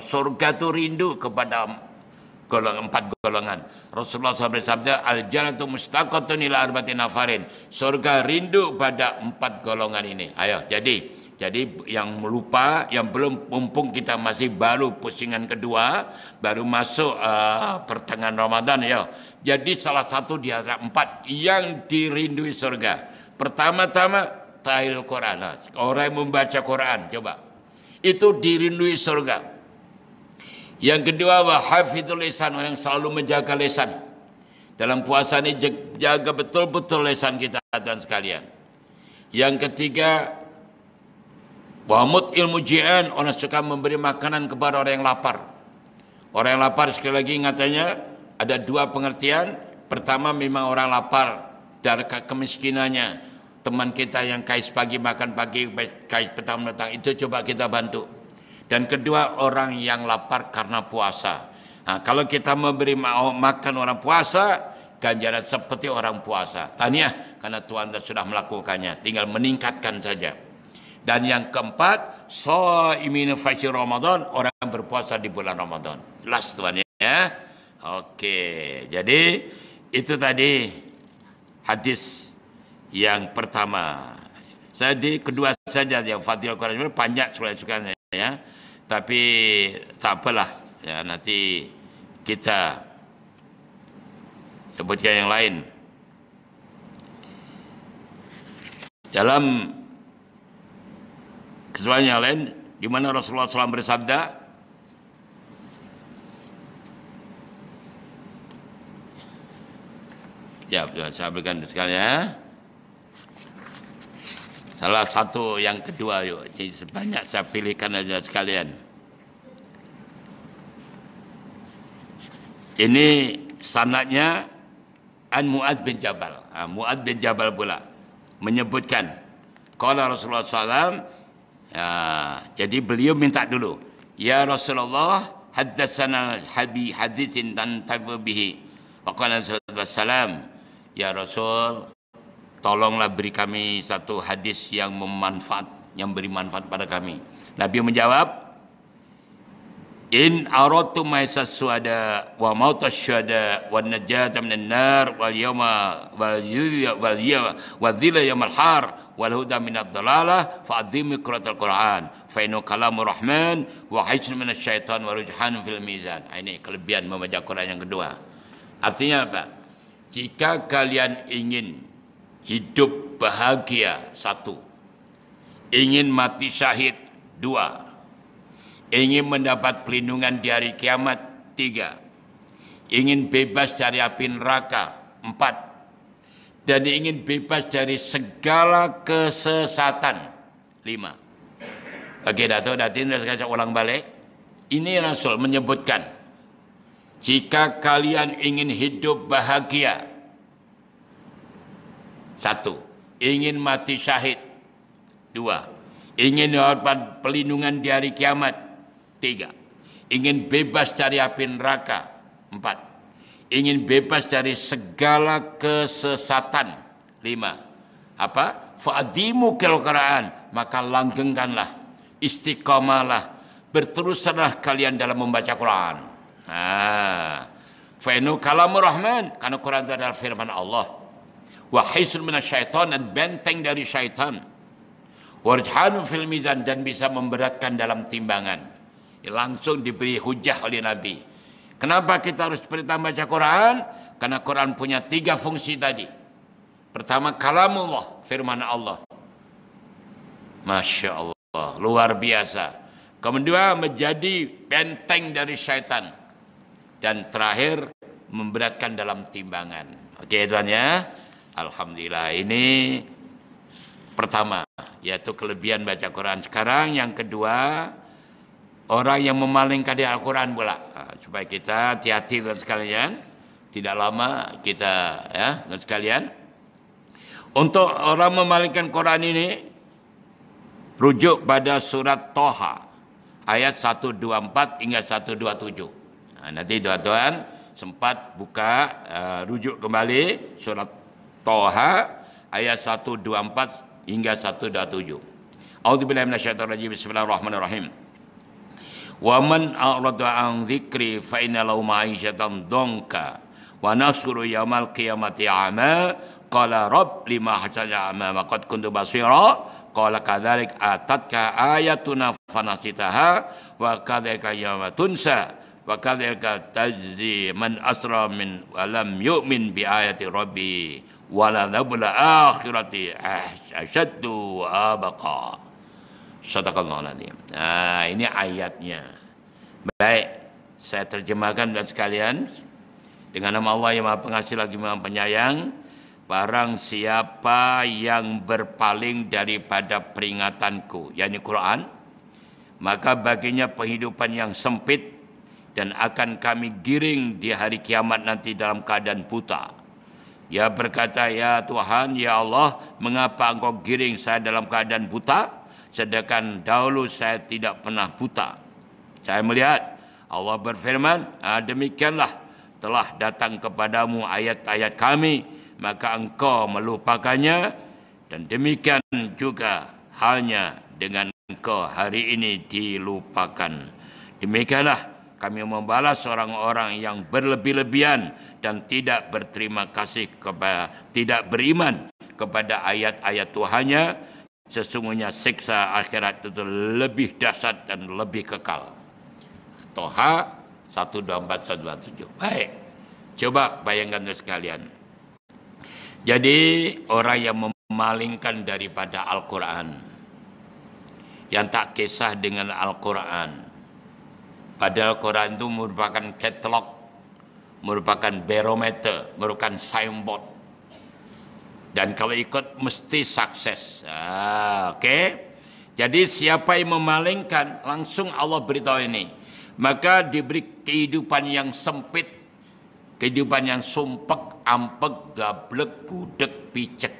Surga itu rindu kepada empat golongan. Rasulullah SAW bersabda, al-jannatu mustaqatun ila arba'ati nafarin. Surga rindu pada 4 golongan ini. Ayo, jadi yang lupa, yang belum, mumpung kita masih baru pusingan kedua, baru masuk pertengahan Ramadan, ya. Jadi salah satu di antara 4 yang dirindui surga. Pertama-tama tahil Quran. Orang yang membaca Quran, coba. Itu dirindui surga. Yang kedua, wa hafizul lisan, orang yang selalu menjaga lisan. Dalam puasa ini jaga betul-betul lisan kita, tuan sekalian. Yang ketiga, wa mut'il muji'an, orang suka memberi makanan kepada orang yang lapar. Orang yang lapar, sekali lagi ingatannya, ada 2 pengertian. Pertama, memang orang lapar dari kemiskinannya. Teman kita yang kais pagi makan pagi, kais petang datang, itu coba kita bantu. Dan kedua, orang yang lapar karena puasa. Kalau kita memberi makan orang puasa, ganjaran seperti orang puasa. Tahniah, karena Tuhan sudah melakukannya. Tinggal meningkatkan saja. Dan yang keempat, shaimin fi Ramadan, orang yang berpuasa di bulan Ramadan. Jelas Tuhan ya. Oke, jadi itu tadi hadis yang pertama. Saya di kedua saja yang Fadhil Quran banyak suka-sukanya ya. Tapi tak apalah ya, nanti kita sebutkan yang lain. Dalam kesempatan yang lain, di mana Rasulullah SAW bersabda, ya, saya berikan sekali ya. Salah satu yang kedua, yuk, sebanyak saya pilihkan aja sekalian. Ini sanadnya an Mu'adz bin Jabal. Mu'adz bin Jabal pula menyebutkan, qala Rasulullah SAW, jadi beliau minta dulu, ya Rasulullah, haddatsana haditsin tantafu bihi. Wa qala sallallahu, ya Rasul, tolonglah beri kami satu hadis yang beri manfaat pada kami. Nabi menjawab, In aradtum maisas suada wa mautas syada wa najata minan nar wal yawma wal dhilla yawmal har wal huda minad dalalah fa'adzim qiraatal Quran fa innahu kalamur rahman wa hijrun minasy syaitan wa rujhan fil mizan. Ini kelebihan membaca Quran yang kedua. Artinya apa? Jika kalian ingin hidup bahagia, satu. Ingin mati syahid, dua. Ingin mendapat perlindungan di hari kiamat, tiga. Ingin bebas dari api neraka, empat. Dan ingin bebas dari segala kesesatan, lima. Oke, Dato' Datin, saya ulang balik. Ini Rasul menyebutkan, jika kalian ingin hidup bahagia, satu. Ingin mati syahid, dua. Ingin dapat perlindungan di hari kiamat, tiga. Ingin bebas dari api neraka, empat. Ingin bebas dari segala kesesatan, lima. Apa? Fa'adhimu Quran, maka langgengkanlah, istiqamalah, berteruslah kalian dalam membaca Quran. Fa'inu kalamur rahman, karena Quran itu adalah firman Allah. Wa hisun minasyaitan, dan benteng dari syaitan. Warjhanu fil mizan, dan bisa memberatkan dalam timbangan. Langsung diberi hujah oleh Nabi. Kenapa kita harus perintah baca Quran? Karena Quran punya tiga fungsi tadi. Pertama, kalamullah, firman Allah. Masya Allah, luar biasa. Kedua, menjadi benteng dari syaitan. Dan terakhir, memberatkan dalam timbangan. Oke, tuan ya. Alhamdulillah, ini pertama, yaitu kelebihan baca Quran. Sekarang yang kedua, orang yang memalingkan di Al-Quran pula. Supaya kita hati-hati dengan sekalian. Tidak lama kita, ya, dengan sekalian. Untuk orang memalingkan Quran ini, rujuk pada surat Toha. Ayat 124 hingga 127. Nanti tuan-tuan sempat buka, rujuk kembali surat Toha. Ayat 124 hingga 127. A'udzubillahi minasyaitonir rajim. Bismillahirrahmanirrahim. Wa man a'rada an dzikri fa inna lahu ma'isyatan dhanka wa nahsyuru yaumal qiyamati a'ma qala rabb lima hasana a'ma wa qad kuntu basira qala kadzalik atatka ayatuna fanasitaha wa kadzalika yawma tunsa wa kadzalika tajzi man asra min wa lam yu'min bi ayati rabbi wa la dzabul akhirati asyaddu wa abqa. Sadaqallahul azim. Nah, ini ayatnya. Baik, saya terjemahkan dan sekalian. Dengan nama Allah yang Maha Pengasih lagi Maha Penyayang. Barang siapa yang berpaling daripada peringatanku, yakni Quran, maka baginya penghidupan yang sempit dan akan kami giring di hari kiamat nanti dalam keadaan buta. Dia berkata, ya Tuhan, ya Allah, mengapa engkau giring saya dalam keadaan buta? Sedangkan dahulu saya tidak pernah buta. Saya melihat Allah berfirman, demikianlah telah datang kepadamu ayat-ayat kami, maka engkau melupakannya, dan demikian juga halnya dengan engkau hari ini dilupakan. Demikianlah kami membalas orang-orang yang berlebih-lebihan dan tidak berterima kasih kepada, tidak beriman kepada ayat-ayat Tuhannya. Sesungguhnya siksa akhirat itu lebih dahsyat dan lebih kekal. Toha 124-127. Baik, coba bayangkan sekalian. Jadi orang yang memalingkan daripada Al-Quran, yang tak kisah dengan Al-Quran, padahal Quran itu merupakan katalog, merupakan barometer, merupakan signboard. Dan kalau ikut mesti sukses. Okey. Jadi siapa yang memalingkan, langsung Allah beritahu ini. Maka diberi kehidupan yang sempit, kehidupan yang sumpek, ampek, gablek, budek, picek.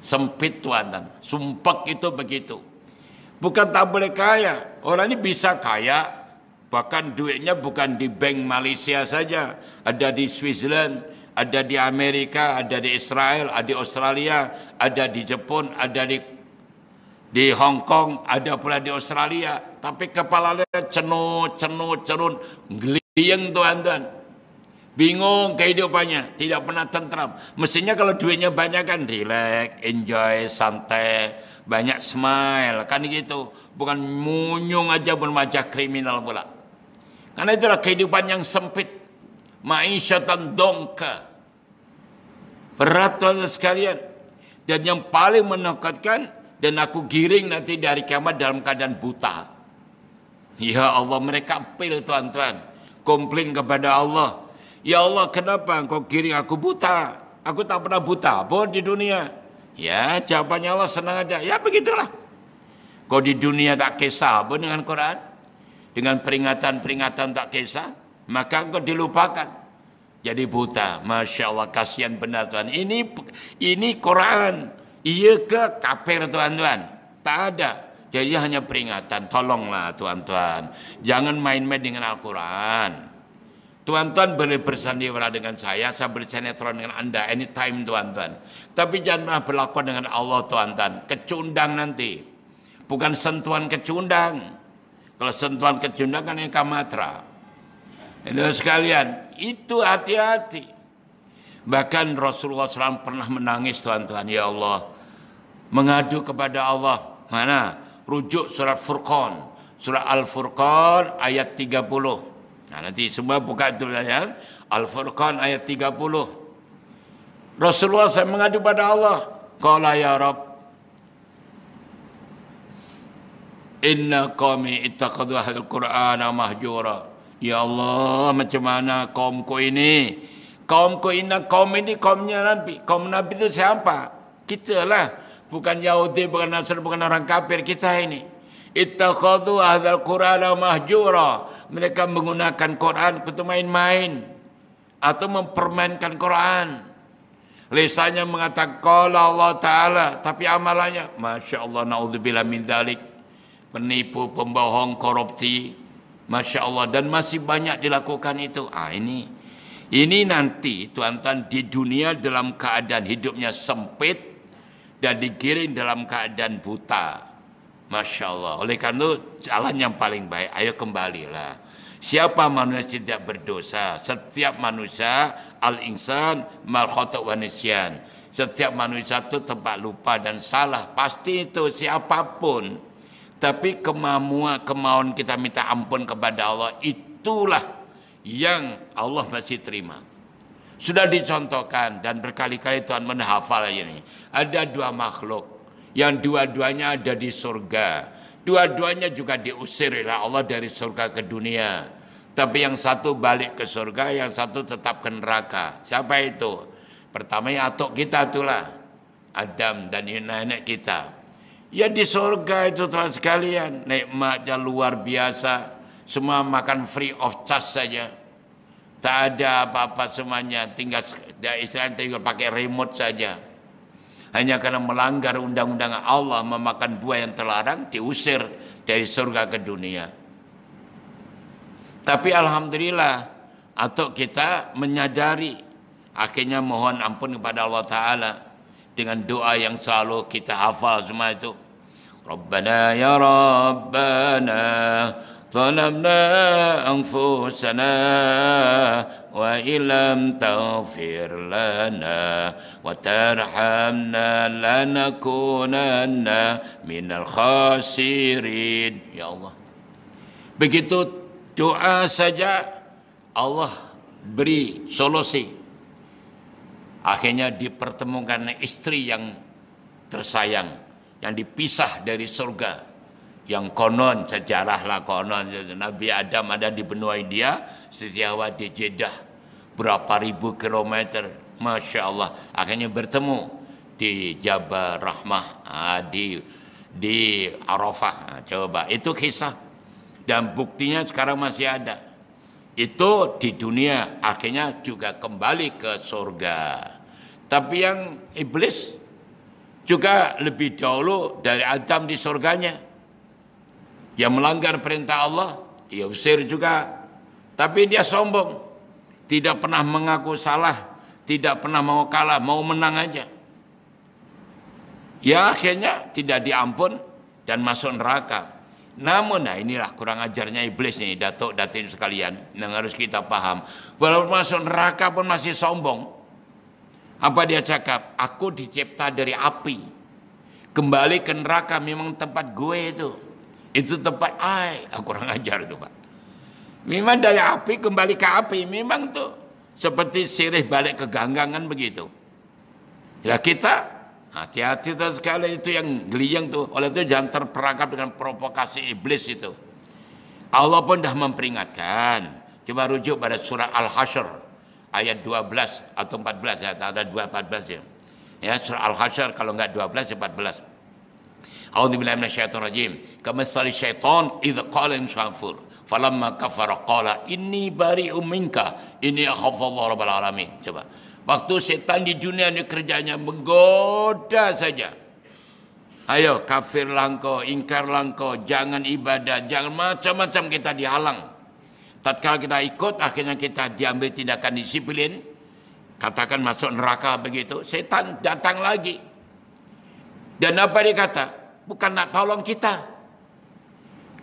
Sempit tuan. Sumpek itu begitu. Bukan tak boleh kaya. Orang ini bisa kaya. Bahkan duitnya bukan di bank Malaysia saja. Ada di Switzerland, ada di Amerika, ada di Israel, ada di Australia, ada di Jepun, ada di Di Hong Kong, ada pula di Australia. Tapi kepalanya cenut, geliyeng tuan-tuan. Bingung kehidupannya, tidak pernah tentram. Mestinya kalau duitnya banyak kan relax, enjoy, santai, banyak smile, kan gitu. Bukan munyung aja berwajah kriminal pula. Karena itulah kehidupan yang sempit. Ma'isyatan dongka. Berat tuan sekalian. Dan yang paling menakutkan, dan aku giring nanti dari kiamat dalam keadaan buta. Ya Allah, mereka apel tuan-tuan. Komplain kepada Allah. Ya Allah, kenapa engkau giring aku buta? Aku tak pernah buta pun di dunia. Ya, jawabannya Allah senang aja. Ya, begitulah. Kau di dunia tak kisah pun dengan Quran. Dengan peringatan-peringatan tak kisah. Maka engkau dilupakan. Jadi buta. Masya Allah, kasihan benar Tuhan. Ini Quran. Iya ke kafir tuan-tuan? Tak ada. Jadi hanya peringatan. Tolonglah tuan-tuan. Jangan main-main dengan Al-Quran. Tuan-tuan boleh bersandiwara dengan saya bersinetron dengan anda anytime tuan-tuan. Tapi jangan berlakuan dengan Allah tuan-tuan. Kecundang nanti. Bukan sentuhan kecundang. Kalau sentuhan kecundang kan yang kamatra. Jadi sekalian, itu hati-hati. Bahkan Rasulullah SAW pernah menangis tuan-tuan. Ya Allah, mengadu kepada Allah. Mana? Rujuk surat Furqan. Surah Al-Furqan ayat 30. Nah, nanti semua buka itu ya. Al-Furqan ayat 30. Rasulullah SAW mengadu pada Allah. Qala ya Rabb, inna qawmi ittakhadhu hadzal Qur'ana mahjura. Ya Allah, macam mana kaumku ini? Kaumku ini, kaum ini kaumnya Nabi. Kaum Nabi itu siapa? Kita lah. Bukan Yahudi, bukan Nasrani, bukan orang kafir. Kita ini. Ittakhadhu hadzal Qur'ana mahjura. Mereka menggunakan Quran untuk main-main. Atau mempermainkan Quran. Lisannya mengatakan qala Allah Ta'ala. Tapi amalannya, Masya Allah, na'udzubillah min dzalik. Penipu, pembohong, korupsi. Masya Allah, dan masih banyak dilakukan itu. Ini nanti tuan-tuan di dunia dalam keadaan hidupnya sempit dan digiring dalam keadaan buta. Masya Allah. Oleh karena itu jalan yang paling baik, ayo kembalilah. Siapa manusia tidak berdosa? Setiap manusia al-insan mal khata' wa nisyan. Setiap manusia itu tempat lupa dan salah. Pasti itu siapapun. Tapi kemauan kita minta ampun kepada Allah, itulah yang Allah masih terima. Sudah dicontohkan dan berkali-kali Tuhan menghafal ini. Ada dua makhluk yang dua-duanya ada di surga. Dua-duanya juga diusir oleh Allah dari surga ke dunia. Tapi yang satu balik ke surga, yang satu tetap ke neraka. Siapa itu? Pertama yang atuk kita itulah. Adam dan nenek kita. Ya di surga itu teman sekalian, nikmatnya luar biasa. Semua makan free of charge saja. Tak ada apa-apa semuanya, tinggal pakai remote saja. Hanya karena melanggar undang-undang Allah, memakan buah yang terlarang, diusir dari surga ke dunia. Tapi alhamdulillah, atau kita menyadari, akhirnya mohon ampun kepada Allah Ta'ala. Dengan doa yang selalu kita hafal semua itu. Rabbana ya Rabbana zalamna anfusana wa illam taghfir lana wa tarhamna lanakunanna minal khasirin. Ya Allah. Begitu doa saja Allah beri solusi. Akhirnya dipertemukan istri yang tersayang, yang dipisah dari surga. Yang konon, sejarah lah konon, Nabi Adam ada di benua India, Siti Hawa di Jeddah, berapa ribu kilometer. Masya Allah, akhirnya bertemu di Jabal Rahmah, di Arafah. Coba, itu kisah. Dan buktinya sekarang masih ada. Itu di dunia, akhirnya juga kembali ke surga. Tapi yang iblis juga lebih dahulu dari Adam di surganya. Yang melanggar perintah Allah, dia usir juga. Tapi dia sombong. Tidak pernah mengaku salah. Tidak pernah mau kalah, mau menang aja. Ya akhirnya tidak diampun. dan masuk neraka. Namun, inilah kurang ajarnya iblis nih, datuk datin sekalian, yang harus kita paham. Walaupun masuk neraka pun masih sombong. Apa dia cakap? Aku dicipta dari api. Kembali ke neraka memang tempat gue itu. Itu tempat kurang ajar itu, Pak. Memang dari api kembali ke api. Memang tuh seperti sirih balik ke ganggangan begitu. Ya kita hati-hati sekali, itu yang geliyang tuh. Oleh itu jangan terperangkap dengan provokasi iblis itu. Allah pun dah memperingatkan. Coba rujuk pada surah Al-Hasyr ayat 12 atau 14 ya, ada 14 ya. Ya, surah Al-Hasyr kalau enggak 12 ya 14. A'udzubillahi minasyaitonir rajim. Kamatsali syaitan idza qala insafur falamma kafara qala inni bari'um minka inni akhafu rabbal alamin. Coba. Waktu setan di dunia ini kerjanya menggoda saja. Ayo kafirlah engkau, ingkarlah engkau, jangan ibadah, jangan macam-macam kita dihalang. Tatkala kita ikut, akhirnya kita diambil tindakan disiplin. Katakan masuk neraka begitu, setan datang lagi. Dan apa dia kata? Bukan nak tolong kita.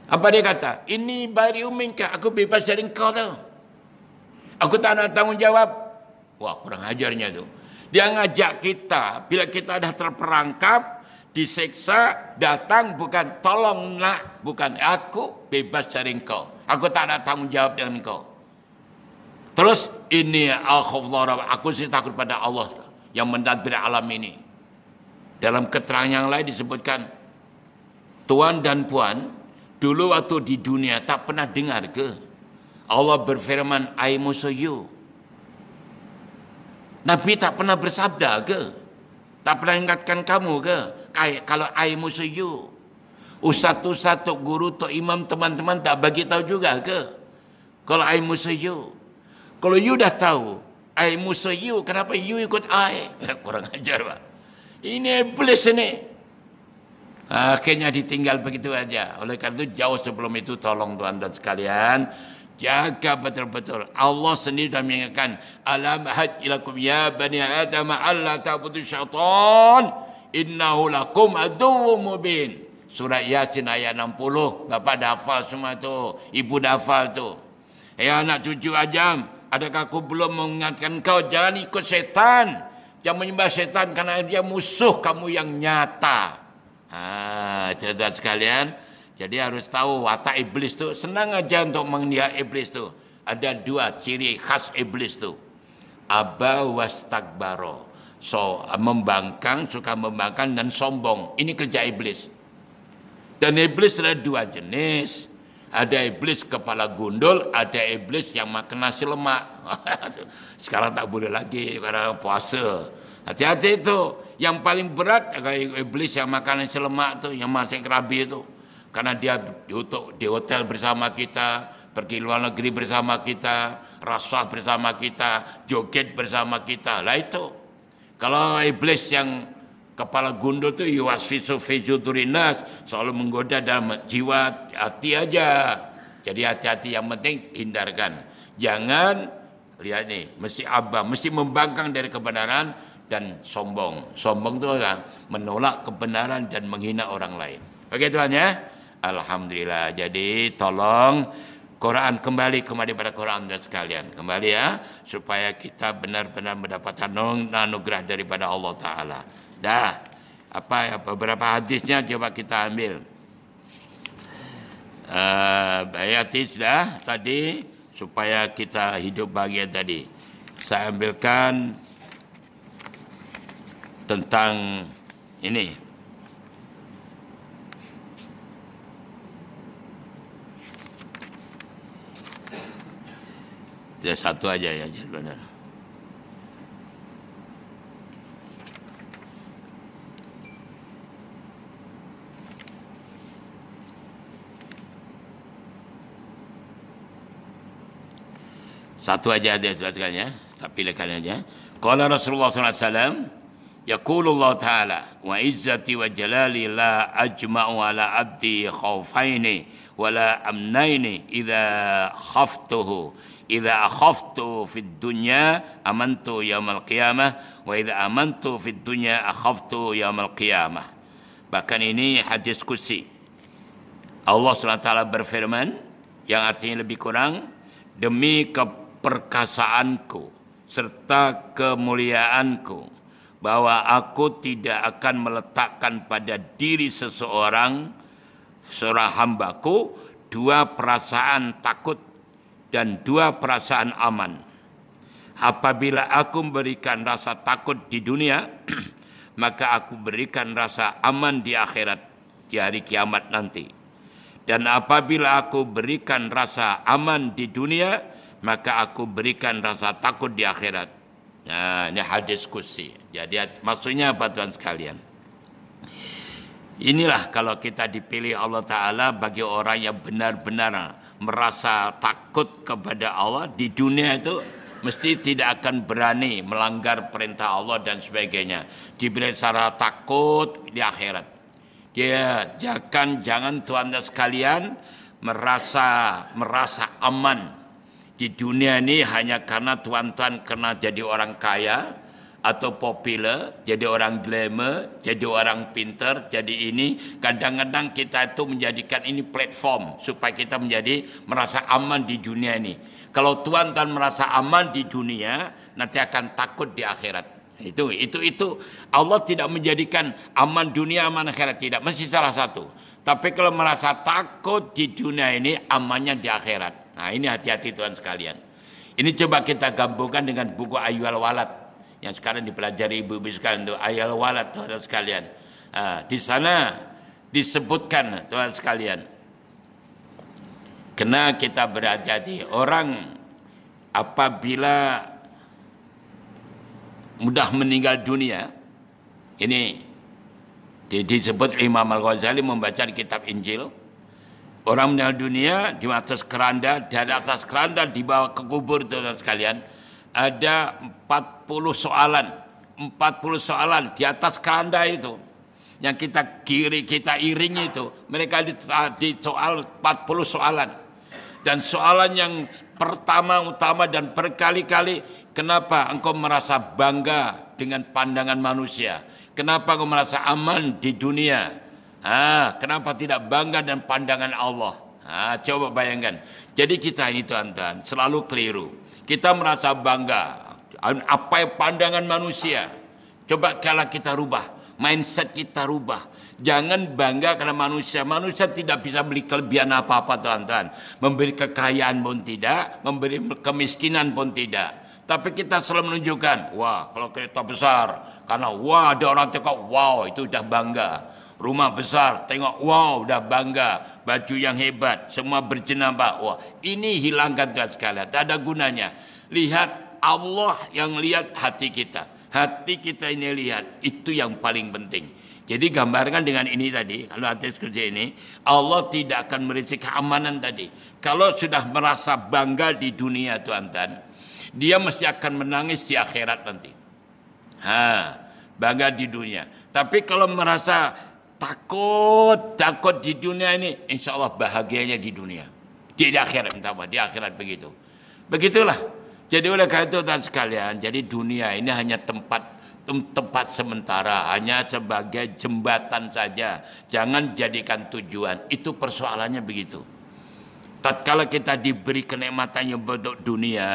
Apa dia kata? Ini bari'um minka, aku bebas dari engkau tau. Aku tak nak tanggung jawab. Wah, kurang ajarnya tu. Dia ngajak kita, bila kita dah terperangkap, diseksa, datang bukan tolong nak, bukan aku bebas dari engkau. Aku tak ada tanggung jawab dengan engkau. Terus ini aku sih takut pada Allah yang mentadbir alam ini. Dalam keterangan yang lain disebutkan, tuan dan puan, dulu waktu di dunia tak pernah dengar ke Allah berfirman, I musuh you. Nabi tak pernah bersabda ke? Tak pernah ingatkan kamu ke? Kalau I musuh you. Ustaz-ustaz, tok guru, tok imam, teman-teman tak bagi tahu juga ke? Kalau I musuh you. Kalau you dah tahu, I musuh you, kenapa you ikut I? Kurang ajar, Pak. Ini iblis ini. Akhirnya ditinggal begitu aja. Oleh karena itu jauh sebelum itu tolong tuan dan sekalian, jaga betul-betul. Allah sendiri dah mengingatkan, alam had ilakum ya bani adam alla ta'budu syaitan innahu lakum aduwwum mubin. Surah Yasin ayat 60. Bapak dah hafal semua tu, ibu dah hafal tu. Anak cucu Ajam, adakah aku belum mengingatkan kau jangan ikut syaitan, jangan menyembah syaitan kerana dia musuh kamu yang nyata. Cerdas sekalian. Jadi harus tahu watak iblis tu. Senang aja untuk melihat iblis tu. Ada dua ciri khas iblis tu. Aba wastakbaro. So, membangkang, suka membangkang dan sombong. Ini kerja iblis. Dan iblis ada dua jenis. Ada iblis kepala gundul, ada iblis yang makan nasi lemak. Sekarang tak boleh lagi karena puasa. Hati-hati itu. Yang paling berat iblis yang makan nasi lemak tu, yang makan kerabi itu. Karena dia di hotel bersama kita, pergi luar negeri bersama kita, rasuah bersama kita, joget bersama kita. Lah itu. Kalau iblis yang kepala gundul tu yuwaswisu fi judurinas, selalu menggoda dalam jiwa, hati aja. Jadi hati-hati, yang penting hindarkan. Jangan lihat ni, mesti abah, mesti membangkang dari kebenaran dan sombong. Sombong tu menolak kebenaran dan menghina orang lain. Okey tuan ya. Alhamdulillah. Jadi tolong Quran, kembali pada Quran dan sekalian. Kembali ya, supaya kita benar-benar mendapatkan anugerah daripada Allah Ta'ala. Dah, beberapa hadisnya coba kita ambil. Hadis dah tadi, supaya kita hidup bahagia tadi. Saya ambilkan tentang ini. Dia satu aja ya, benar. Satu aja dia sekalian ya, tak pilihkan aja. Qala Rasulullah sallallahu alaihi wasallam, yaqulu Allah Ta'ala, wa izzati wa jalali la ajma'u ala abdi khawfaini wa la amnaini idza khaftuhu. Idza akhaftu fid dunya amantu yaumal qiyamah wa idza amantu fid dunya akhaftu yaumal qiyamah. Bahkan ini hadis qudsi. Allah SWT berfirman, yang artinya lebih kurang, demi keperkasaanku serta kemuliaanku, bahwa aku tidak akan meletakkan pada diri seorang hambaku dua perasaan takut dan dua perasaan aman. Apabila aku memberikan rasa takut di dunia, maka aku berikan rasa aman di akhirat, di hari kiamat nanti. Dan apabila aku berikan rasa aman di dunia, maka aku berikan rasa takut di akhirat. Nah, ini hadis kursi. Jadi maksudnya apa tuan sekalian? Inilah kalau kita dipilih Allah Ta'ala bagi orang yang benar-benar merasa takut kepada Allah di dunia itu, mesti tidak akan berani melanggar perintah Allah dan sebagainya. Diberi cara takut di akhirat. Dia jangan tuan dan sekalian merasa aman di dunia ini hanya karena tuan-tuan kena jadi orang kaya atau popular, jadi orang glamour, jadi orang pintar, jadi ini. Kadang-kadang kita itu menjadikan ini platform supaya kita merasa aman di dunia ini. Kalau tuan-tuan merasa aman di dunia, nanti akan takut di akhirat. Itu Allah tidak menjadikan aman dunia, aman akhirat, tidak. Mesti salah satu. Tapi kalau merasa takut di dunia ini, amannya di akhirat. Nah, ini hati-hati tuan sekalian. Ini coba kita gabungkan dengan buku Ayyuhal Walad yang sekarang dipelajari ibu-ibu sekalian, itu Ayyuhal Walad tuan sekalian. Di sana disebutkan tuan sekalian, kena kita berhati-hati. Orang apabila mudah meninggal dunia, ini disebut Imam Al-Ghazali membaca di kitab Injil. Orang meninggal dunia di atas keranda, dari atas keranda dibawa ke kubur tuan sekalian. Ada 40 soalan. 40 soalan di atas keranda itu. Yang kita iringi itu. Mereka disoal 40 soalan. Dan soalan yang utama dan berkali-kali, kenapa engkau merasa bangga dengan pandangan manusia? Kenapa engkau merasa aman di dunia? Kenapa tidak bangga dan pandangan Allah? Coba bayangkan. Jadi kita ini tuan-tuan selalu keliru. Kita merasa bangga apa yang pandangan manusia. Coba kalau kita rubah, mindset kita rubah. Jangan bangga karena manusia. Manusia tidak bisa beli kelebihan apa-apa tuan-tuan. Memberi kekayaan pun tidak, memberi kemiskinan pun tidak. Tapi kita selalu menunjukkan, wah kalau kereta besar, karena wah ada orang tengok, wow itu udah bangga. Rumah besar, tengok, wow, dah bangga. Baju yang hebat, semua berjenabah. Wah, ini hilangkan tuan sekalian. Tak ada gunanya. Lihat Allah yang lihat hati kita. Hati kita ini lihat, itu yang paling penting. Jadi gambarkan dengan ini tadi, kalau hati seperti ini, Allah tidak akan merisi keamanan tadi. Kalau sudah merasa bangga di dunia tuan-tuan, dia mesti akan menangis di akhirat nanti. Bangga di dunia. Tapi kalau merasa takut di dunia ini, insya Allah bahagianya di dunia. Di akhirat, di akhirat begitu. Begitulah. Jadi oleh karena itu tuan sekalian, jadi dunia ini hanya tempat sementara, hanya sebagai jembatan saja. Jangan jadikan tujuan. Itu persoalannya begitu. Tatkala kita diberi kenikmatan yang bentuk dunia,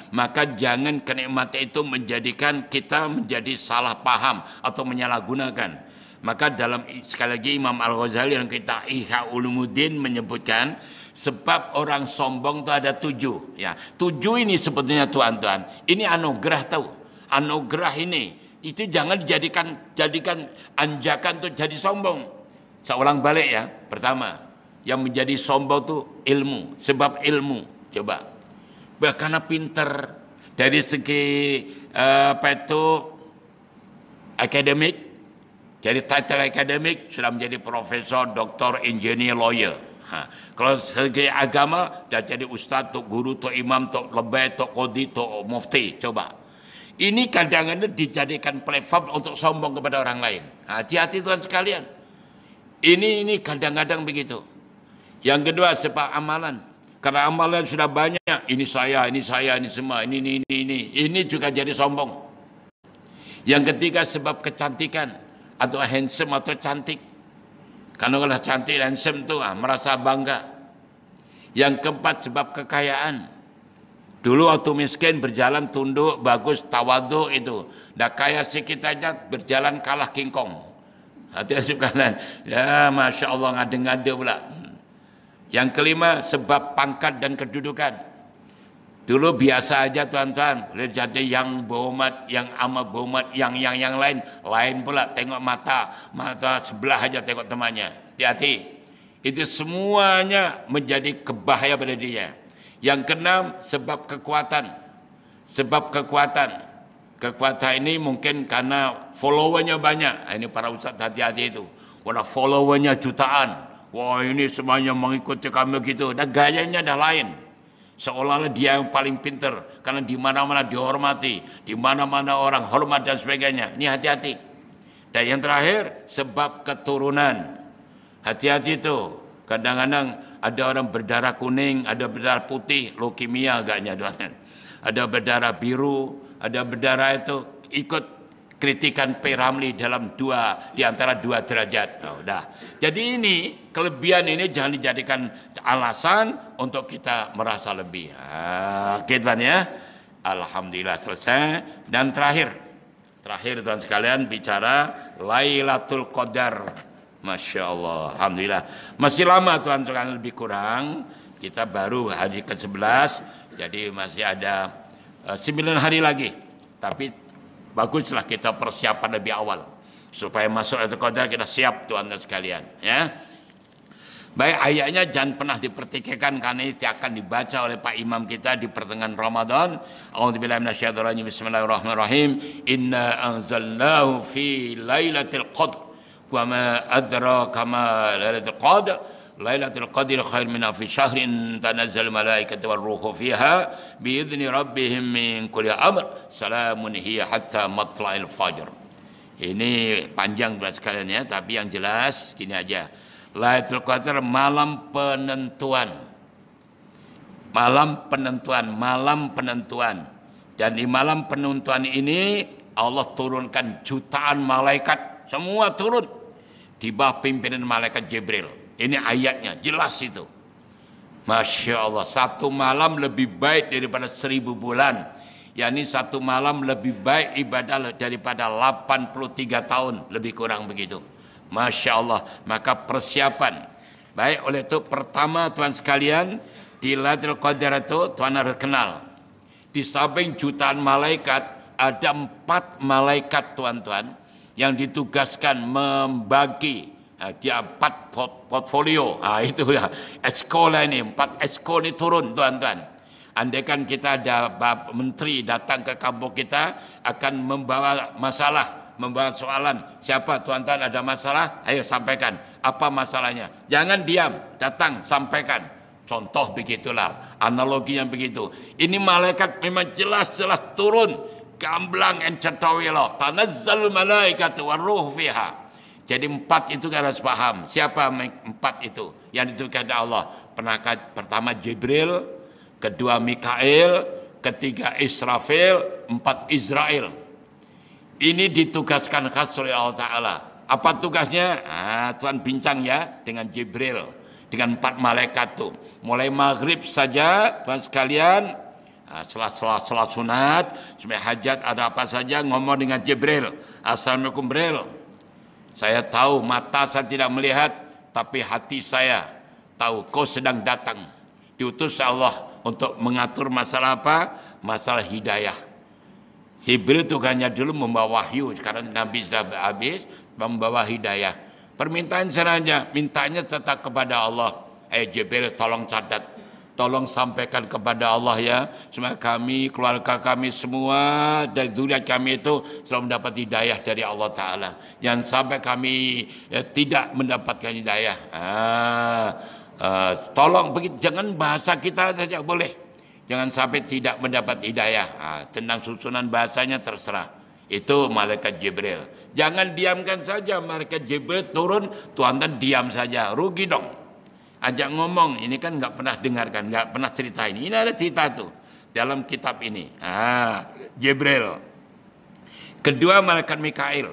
maka jangan kenikmatan itu menjadikan kita menjadi salah paham atau menyalahgunakan. Maka dalam sekali lagi Imam Al-Ghazali dalam kitab Ihya Ulumuddin menyebutkan sebab orang sombong itu ada 7. Ya, 7 ini sebetulnya tuan-tuan. Ini anugerah tahu. Anugerah ini itu jangan jadikan anjakan untuk jadi sombong. Saya ulang balik ya. Pertama, yang menjadi sombong itu ilmu. Sebab ilmu. Coba. Karena pinter dari segi akademik. Jadi title akademik sudah menjadi profesor, doktor, engineer, lawyer. Kalau segi agama dah jadi ustaz, tok guru, tok imam, tok lebay, tok qadi, tok mufti. Coba. Ini kadang-kadang dijadikan platform untuk sombong kepada orang lain. Hati-hati tuan sekalian. Ini kadang-kadang begitu. Yang kedua sebab amalan. Karena amalan sudah banyak. Ini saya, ini semua, ini. Ini juga jadi sombong. Yang ketiga sebab kecantikan. Atau handsome atau cantik. Karena kalau cantik dan handsome tu merasa bangga. Yang keempat sebab kekayaan. Dulu waktu miskin berjalan tunduk, bagus, tawaduk itu. Dah kaya sikit aja berjalan kalah King Kong. Hati-hati kanan. Ya Masya Allah ngada-ngada pula. Yang kelima sebab pangkat dan kedudukan. Dulu biasa aja tuan-tuan. Jadi yang berhormat, yang amat berhormat, yang lain. Lain pula tengok mata sebelah aja tengok temannya. Hati-hati. Itu semuanya menjadi kebahaya pada dirinya. Yang keenam sebab kekuatan. Sebab kekuatan. Kekuatan ini mungkin karena followernya banyak. Ini para ustaz hati-hati itu. Wala followernya jutaan. Wah ini semuanya mengikuti kami gitu. Dan gayanya dah lain. Seolah-olah dia yang paling pintar. Karena di mana-mana dihormati. Di mana-mana orang hormat dan sebagainya. Ini hati-hati. Dan yang terakhir sebab keturunan. Hati-hati itu. Kadang-kadang ada orang berdarah kuning, ada berdarah putih, leukemia agaknya tuan. Ada berdarah biru, ada berdarah itu ikut kritikan P. Ramlee dalam di antara dua derajat. Oh, dah. Jadi ini kelebihan ini jangan dijadikan alasan untuk kita merasa lebih. Oke tuan ya. Alhamdulillah selesai. Dan terakhir tuan sekalian bicara Lailatul Qadar. Masya Allah, alhamdulillah. Masih lama tuan sekalian lebih kurang. Kita baru hari ke-11, jadi masih ada 9 hari lagi. Tapi baguslah kita persiapan lebih awal supaya masuk Lailatul Qadar kita siap tuan sekalian. Ya. Baik, ayatnya jangan pernah dipertikaikan karena ini akan dibaca oleh Pak Imam kita di pertengahan Ramadan. A'udzubillahi minasyaitonir rajim. Bismillahirrahmanirrahim. Inna anzalnahu fi Lailatul Qadar. Wa ma adraka ma Lailatul Qadar. Lailatul Qadri khair min alfi syahrin tanazzal malaikatu war ruhu fiha bi idzni rabbihim min kulli amr. Salamun hiya hatta matla'il fajr. Ini panjang buat sekalian ya, tapi yang jelas gini aja. Lailatul Qadar malam penentuan. Malam penentuan. Dan di malam penentuan ini Allah turunkan jutaan malaikat, semua turun di bawah pimpinan malaikat Jibril. Ini ayatnya, jelas itu. Masya Allah, satu malam lebih baik daripada 1000 bulan. yakni satu malam lebih baik ibadah daripada 83 tahun, lebih kurang begitu. Masya Allah. Maka persiapan. Baik, oleh itu pertama tuan sekalian, di Lailatul Qadar itu tuan harus kenal. Di samping jutaan malaikat, ada 4 malaikat tuan-tuan yang ditugaskan membagi di 4 portfolio. Itu ya, esko lah ini, 4 esko ini turun tuan-tuan. Andaikan kita ada menteri datang ke kampung kita akan membawa masalah, membawa soalan. Siapa tuan-tuan ada masalah? Ayo sampaikan. Apa masalahnya? Jangan diam, datang sampaikan. Contoh begitulah, analogi yang begitu. Ini malaikat memang jelas-jelas turun. Gamblang encetawillah. Tanazzal malaikatu warruh fiha. Jadi 4 itu harus paham. Siapa 4 itu? Yang ditugaskan Allah. Pertama Jibril, kedua Mikail, ketiga Israfil, 4 Israel. Ini ditugaskan khas oleh Allah Ta'ala. Apa tugasnya? Tuan bincang ya dengan Jibril, dengan 4 malaikat itu. Mulai maghrib saja, tuan sekalian, setelah sunat, sampai hajat, ada apa saja, ngomong dengan Jibril. Assalamualaikum Jibril. Saya tahu mata saya tidak melihat, tapi hati saya tahu kau sedang datang. Diutus Allah untuk mengatur masalah apa? Masalah hidayah. Jibril tugasnya dulu membawa wahyu, sekarang Nabi sudah habis, membawa hidayah. Permintaan saja, mintanya tetap kepada Allah. Jibril tolong catat, tolong sampaikan kepada Allah ya, supaya kami, keluarga kami semua, dan zuriat kami itu selalu mendapat hidayah dari Allah Ta'ala. Jangan sampai kami tidak mendapatkan hidayah. Tolong begitu, jangan bahasa kita saja boleh, jangan sampai tidak mendapat hidayah. Tentang susunan bahasanya terserah. Itu malaikat Jibril. Jangan diamkan saja malaikat Jibril turun, tuan-tuan diam saja, rugi dong. Ajak ngomong, ini kan nggak pernah dengarkan, nggak pernah cerita ini. Ini ada cerita tuh dalam kitab ini. Jibril. Kedua malaikat Mikail.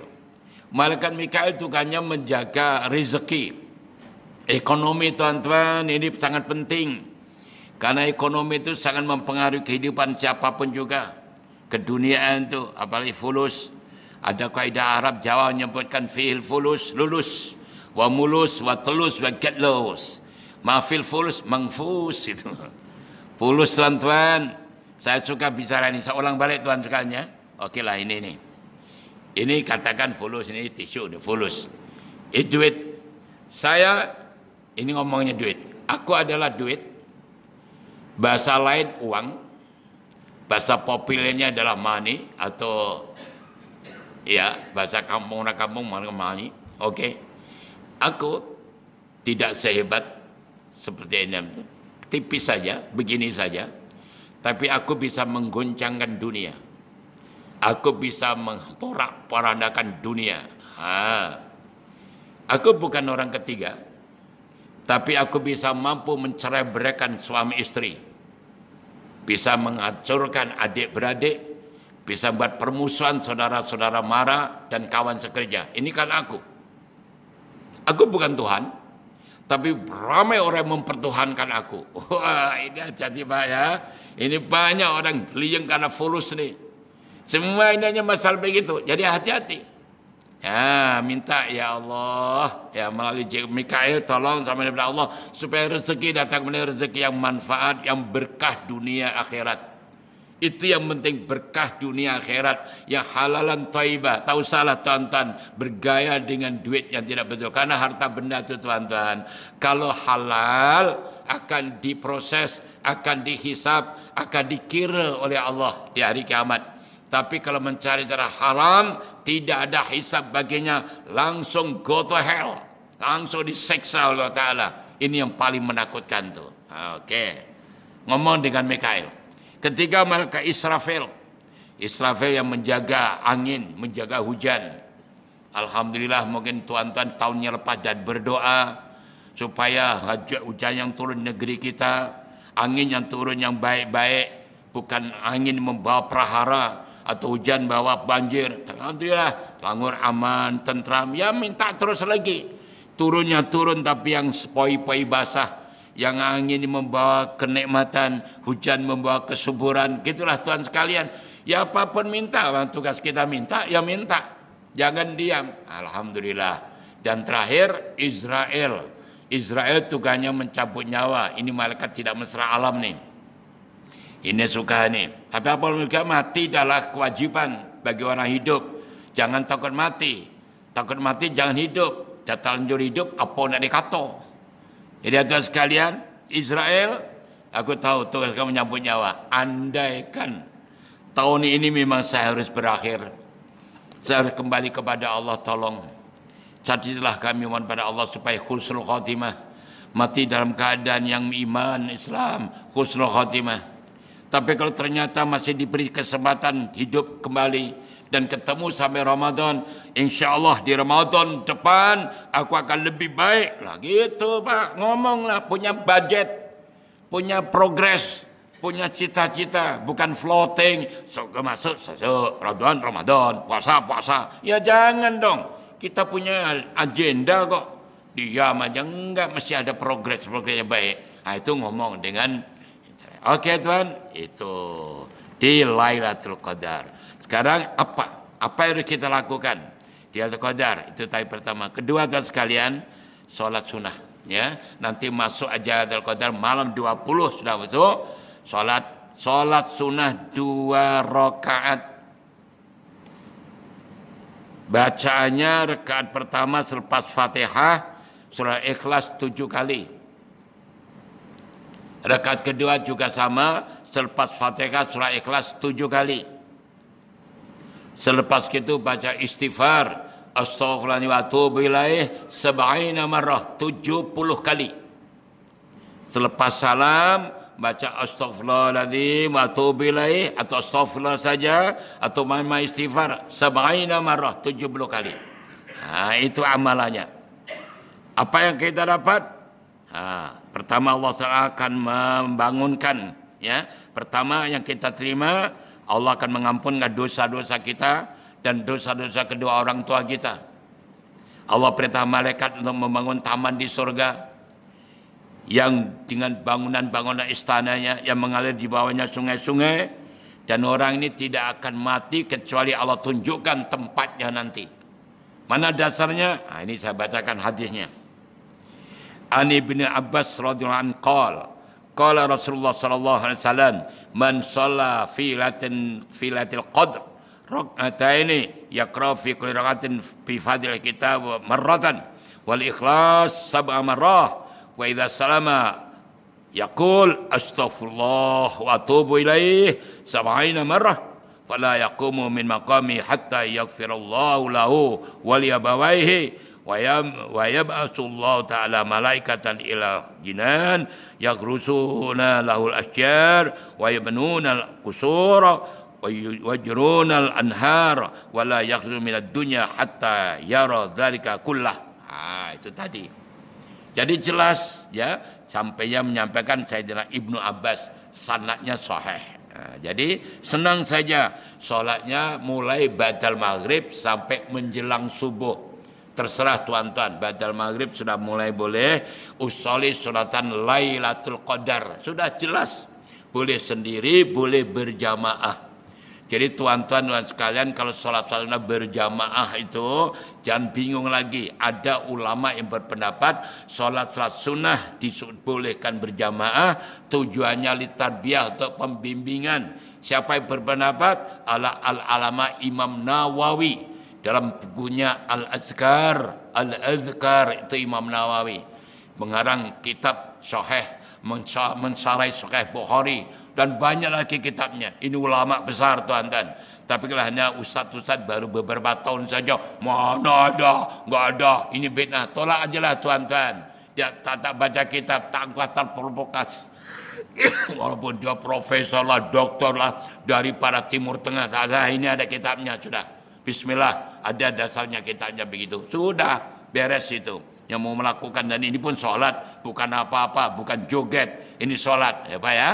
Malaikat Mikail tugasnya menjaga rezeki. Ekonomi tuan-tuan ini sangat penting. Karena ekonomi itu sangat mempengaruhi kehidupan siapapun juga. Keduniaan itu, apalagi fulus. Ada kaidah Arab Jawa menyebutkan fi'il fulus, lulus. Wa mulus, wa telus, wa getlos. Mafil fulus, mangfus itu. Fulus tuan-tuan. Saya suka bicara ini. Saya ulang balik tuan sekalian ya. Okey lah ini nih. Ini katakan fulus, ini tisu, ini fulus. Ini duit. Saya, ini ngomongnya duit. Aku adalah duit. Bahasa lain uang. Bahasa populernya adalah money. Atau, ya, bahasa kampung, orang kampung, money. Okey. Aku tidak sehebat seperti ini. Tipis saja, begini saja. Tapi aku bisa menggoncangkan dunia. Aku bisa memporak-porandakan dunia. Aku bukan orang ketiga. Tapi aku bisa mampu mencerai-beraikan suami istri. Bisa menghancurkan adik-beradik. Bisa buat permusuhan saudara-saudara mara dan kawan sekerja. Ini kan aku. Aku bukan Tuhan. Tapi ramai orang mempertuhankan aku. Wah, ini hati-hati Pak ya. Ini banyak orang liang karena fulus ni. Semua ini hanya masalah begitu. Jadi hati-hati. Ya, minta ya Allah. Ya, melalui Mikail tolong sama daripada Allah. Supaya rezeki datang melalui rezeki yang manfaat. Yang berkah dunia akhirat. Itu yang penting, berkah dunia akhirat. Yang halalan taibah. Tahu salah tuan-tuan. Bergaya dengan duit yang tidak betul. Karena harta benda itu tuan-tuan. Kalau halal akan diproses. Akan dihisap. Akan dikira oleh Allah di hari kiamat. Tapi kalau mencari cara haram. Tidak ada hisap baginya. Langsung go to hell. Langsung diseksa oleh Allah Ta'ala. Ini yang paling menakutkan tu. Okey. Ngomong dengan Mikail. Ketika malaikat Israfil yang menjaga angin, menjaga hujan. Alhamdulillah mungkin tuan-tuan tahunnya lepas dan berdoa supaya hujan yang turun negeri kita, angin yang turun yang baik-baik, bukan angin membawa prahara atau hujan bawa banjir. Alhamdulillah, Langgur aman, tentram. Ya minta terus lagi. Turunnya turun tapi yang sepoi-poi basah. Yang angin membawa kenikmatan, hujan membawa kesuburan. Gitulah tuan sekalian. Ya apapun minta, tugas kita minta, ya minta. Jangan diam. Alhamdulillah. Dan terakhir Israel. Israel tugasnya mencabut nyawa. Ini malaikat tidak mesra alam nih. Ini suka nih. Tapi apapun juga mati adalah kewajiban bagi orang hidup. Jangan takut mati. Takut mati jangan hidup. Dah terlanjur hidup, apa nak dikata? Jadi tuan sekalian, Israel, aku tahu tugas kamu menyambut nyawa. Andaikan tahun ini memang saya harus berakhir. Saya harus kembali kepada Allah, tolong. Jadilah kami mohon pada Allah supaya husnul khatimah. Mati dalam keadaan yang iman, Islam, husnul khatimah. Tapi kalau ternyata masih diberi kesempatan hidup kembali dan ketemu sampai Ramadan, insya-Allah di Ramadan depan aku akan lebih baik lah. Gitu Pak, ngomonglah, punya budget, punya progres, punya cita-cita, bukan floating. Masuk, Ramadan, puasa. Ya jangan dong. Kita punya agenda kok. Diam aja enggak, mesti ada progres yang baik. Nah, itu ngomong dengan okey tuan, itu di Lailatul Qadar. Sekarang apa yang harus kita lakukan di Lailatul Qadar? Itu tadi pertama. Kedua tuan sekalian, solat sunnah. Ya, nanti masuk aja Lailatul Qadar malam 20 sudah betul. Solat sunnah 2 rakaat. Bacaannya rakaat pertama selepas Fatihah surah Ikhlas 7 kali. Rakaat kedua juga sama, selepas Fatihah surah Ikhlas 7 kali. Selepas itu baca istighfar, astaghfirullahaladzim wa atubu ilaih 70 marrah, 70 kali. Selepas salam baca astaghfirullahaladzim wa atubu ilaih atau astaghfirullah saja atau mama istighfar 70 marrah, 70 kali. Itu amalannya. Apa yang kita dapat? Pertama Allah Ta'ala akan membangunkan, ya. Pertama yang kita terima, Allah akan mengampunkan dosa-dosa kita dan dosa-dosa kedua orang tua kita. Allah perintah malaikat untuk membangun taman di surga. yang dengan bangunan-bangunan istananya yang mengalir di bawahnya sungai-sungai, dan orang ini tidak akan mati kecuali Allah tunjukkan tempatnya nanti. Mana dasarnya? Nah, ini saya bacakan hadisnya. An Ibnu Abbas radhiyallahu anhu qala Rasulullah sallallahu alaihi wasallam man shalla fi lailatul qadr rak'ataini yaqra fi kulli rak'atin fi fadhil kitab marratan wal ikhlas sab'a marrah wa idza salama yaqul astaghfirullah wa atubu ilaih sab'ina marrah fala yaqumu min maqami hatta yaghfirallahu lahu wa li abawayhi wa yab'atsullahu ta'ala malaikatan ila jinan yagrusuna lahul asyjar wa yabnuna al-qusur wa yajruna al-anhar wa la yakhzu min ad-dunya hatta yara dzalika kullah. Itu tadi. Jadi jelas ya, sampainya menyampaikan Sayyidina Ibnu Abbas, sanadnya sahih. Jadi senang saja solatnya mulai ba'dal maghrib sampai menjelang subuh. Terserah tuan-tuan, ba'dal maghrib sudah mulai boleh usolli suratan Lailatul Qadar. Sudah jelas. Boleh sendiri, boleh berjamaah. Jadi tuan-tuan sekalian, kalau sholat berjamaah itu jangan bingung lagi. Ada ulama yang berpendapat sholat sunnah dibolehkan berjamaah, tujuannya litarbiyah untuk pembimbingan. Siapa yang berpendapat? Al-alama Imam Nawawi dalam bukunya Al-Azkar itu Imam Nawawi mengarang kitab Sahih, mensarai Sahih Bukhari, dan banyak lagi kitabnya. Ini ulama besar tuan-tuan. Tapi kalau hanya ustaz-ustaz baru beberapa tahun saja, mana ada, enggak ada, ini bid'ah. Tolak ajalah tuan-tuan. Dia tak baca kitab, tak kuat terprovokasi. Walaupun dia profesor lah, doktor lah, dari para Timur Tengah. Ini ada kitabnya, sudah. Bismillah, ada dasarnya kitabnya begitu. Sudah, beres itu. Yang mau melakukan, dan ini pun sholat, bukan apa-apa, bukan joget. Ini sholat, ya Pak ya.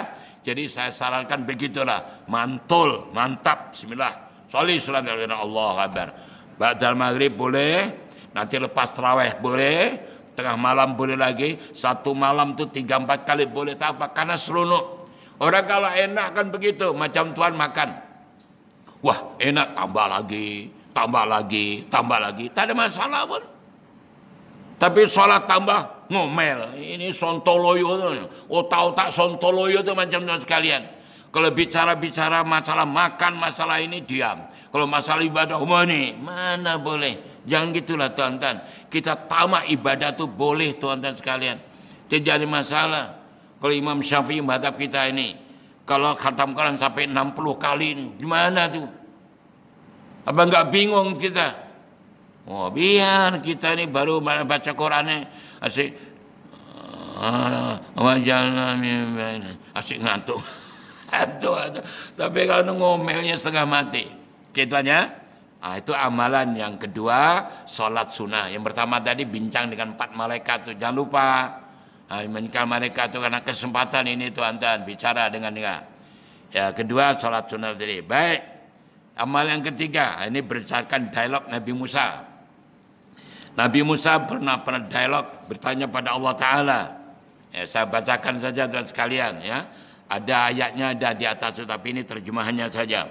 Jadi saya sarankan begitulah, mantul, mantap, bismillah, sholli salat Allah Akbar. Ba'dal maghrib boleh, nanti lepas tarawih boleh, tengah malam boleh lagi, satu malam tu 3-4 kali boleh, tak apa, karena seronok. Orang kalau enak kan begitu, macam tuan makan, wah enak, tambah lagi, tak ada masalah pun. Tapi sholat tambah ngomel, ini sontoloyo tu. Otak-otak sontoloyo tu macam-macam sekalian. Kalau bicara-bicara masalah makan, masalah ini diam. Kalau masalah ibadah, ini mana boleh. Jangan gitulah tuan-tuan. Kita tamak ibadah tu boleh tuan-tuan sekalian. Tidak ada masalah. Kalau Imam Syafi'i madhab kita ini, kalau khatam Quran sampai 60 kali ini, gimana tu? Apa enggak bingung kita? Oh, biar kita ni baru baca Quran ni asyik asyik ngantuk. Tapi kalau ngomelnya setengah mati, kitanya itu amalan yang kedua, solat sunnah. Yang pertama tadi bincang dengan 4 malaikat tu, jangan lupa. Menikah malaikat tu karena kesempatan ini tuan-tuan bicara dengan dia. Ya, kedua solat sunnah tadi. Baik. Amal yang ketiga, ini berdasarkan dialog Nabi Musa. Nabi Musa pernah dialog, bertanya pada Allah Ta'ala. Ya, saya bacakan saja tuan sekalian ya. Ada ayatnya ada di atas, tapi ini terjemahannya saja.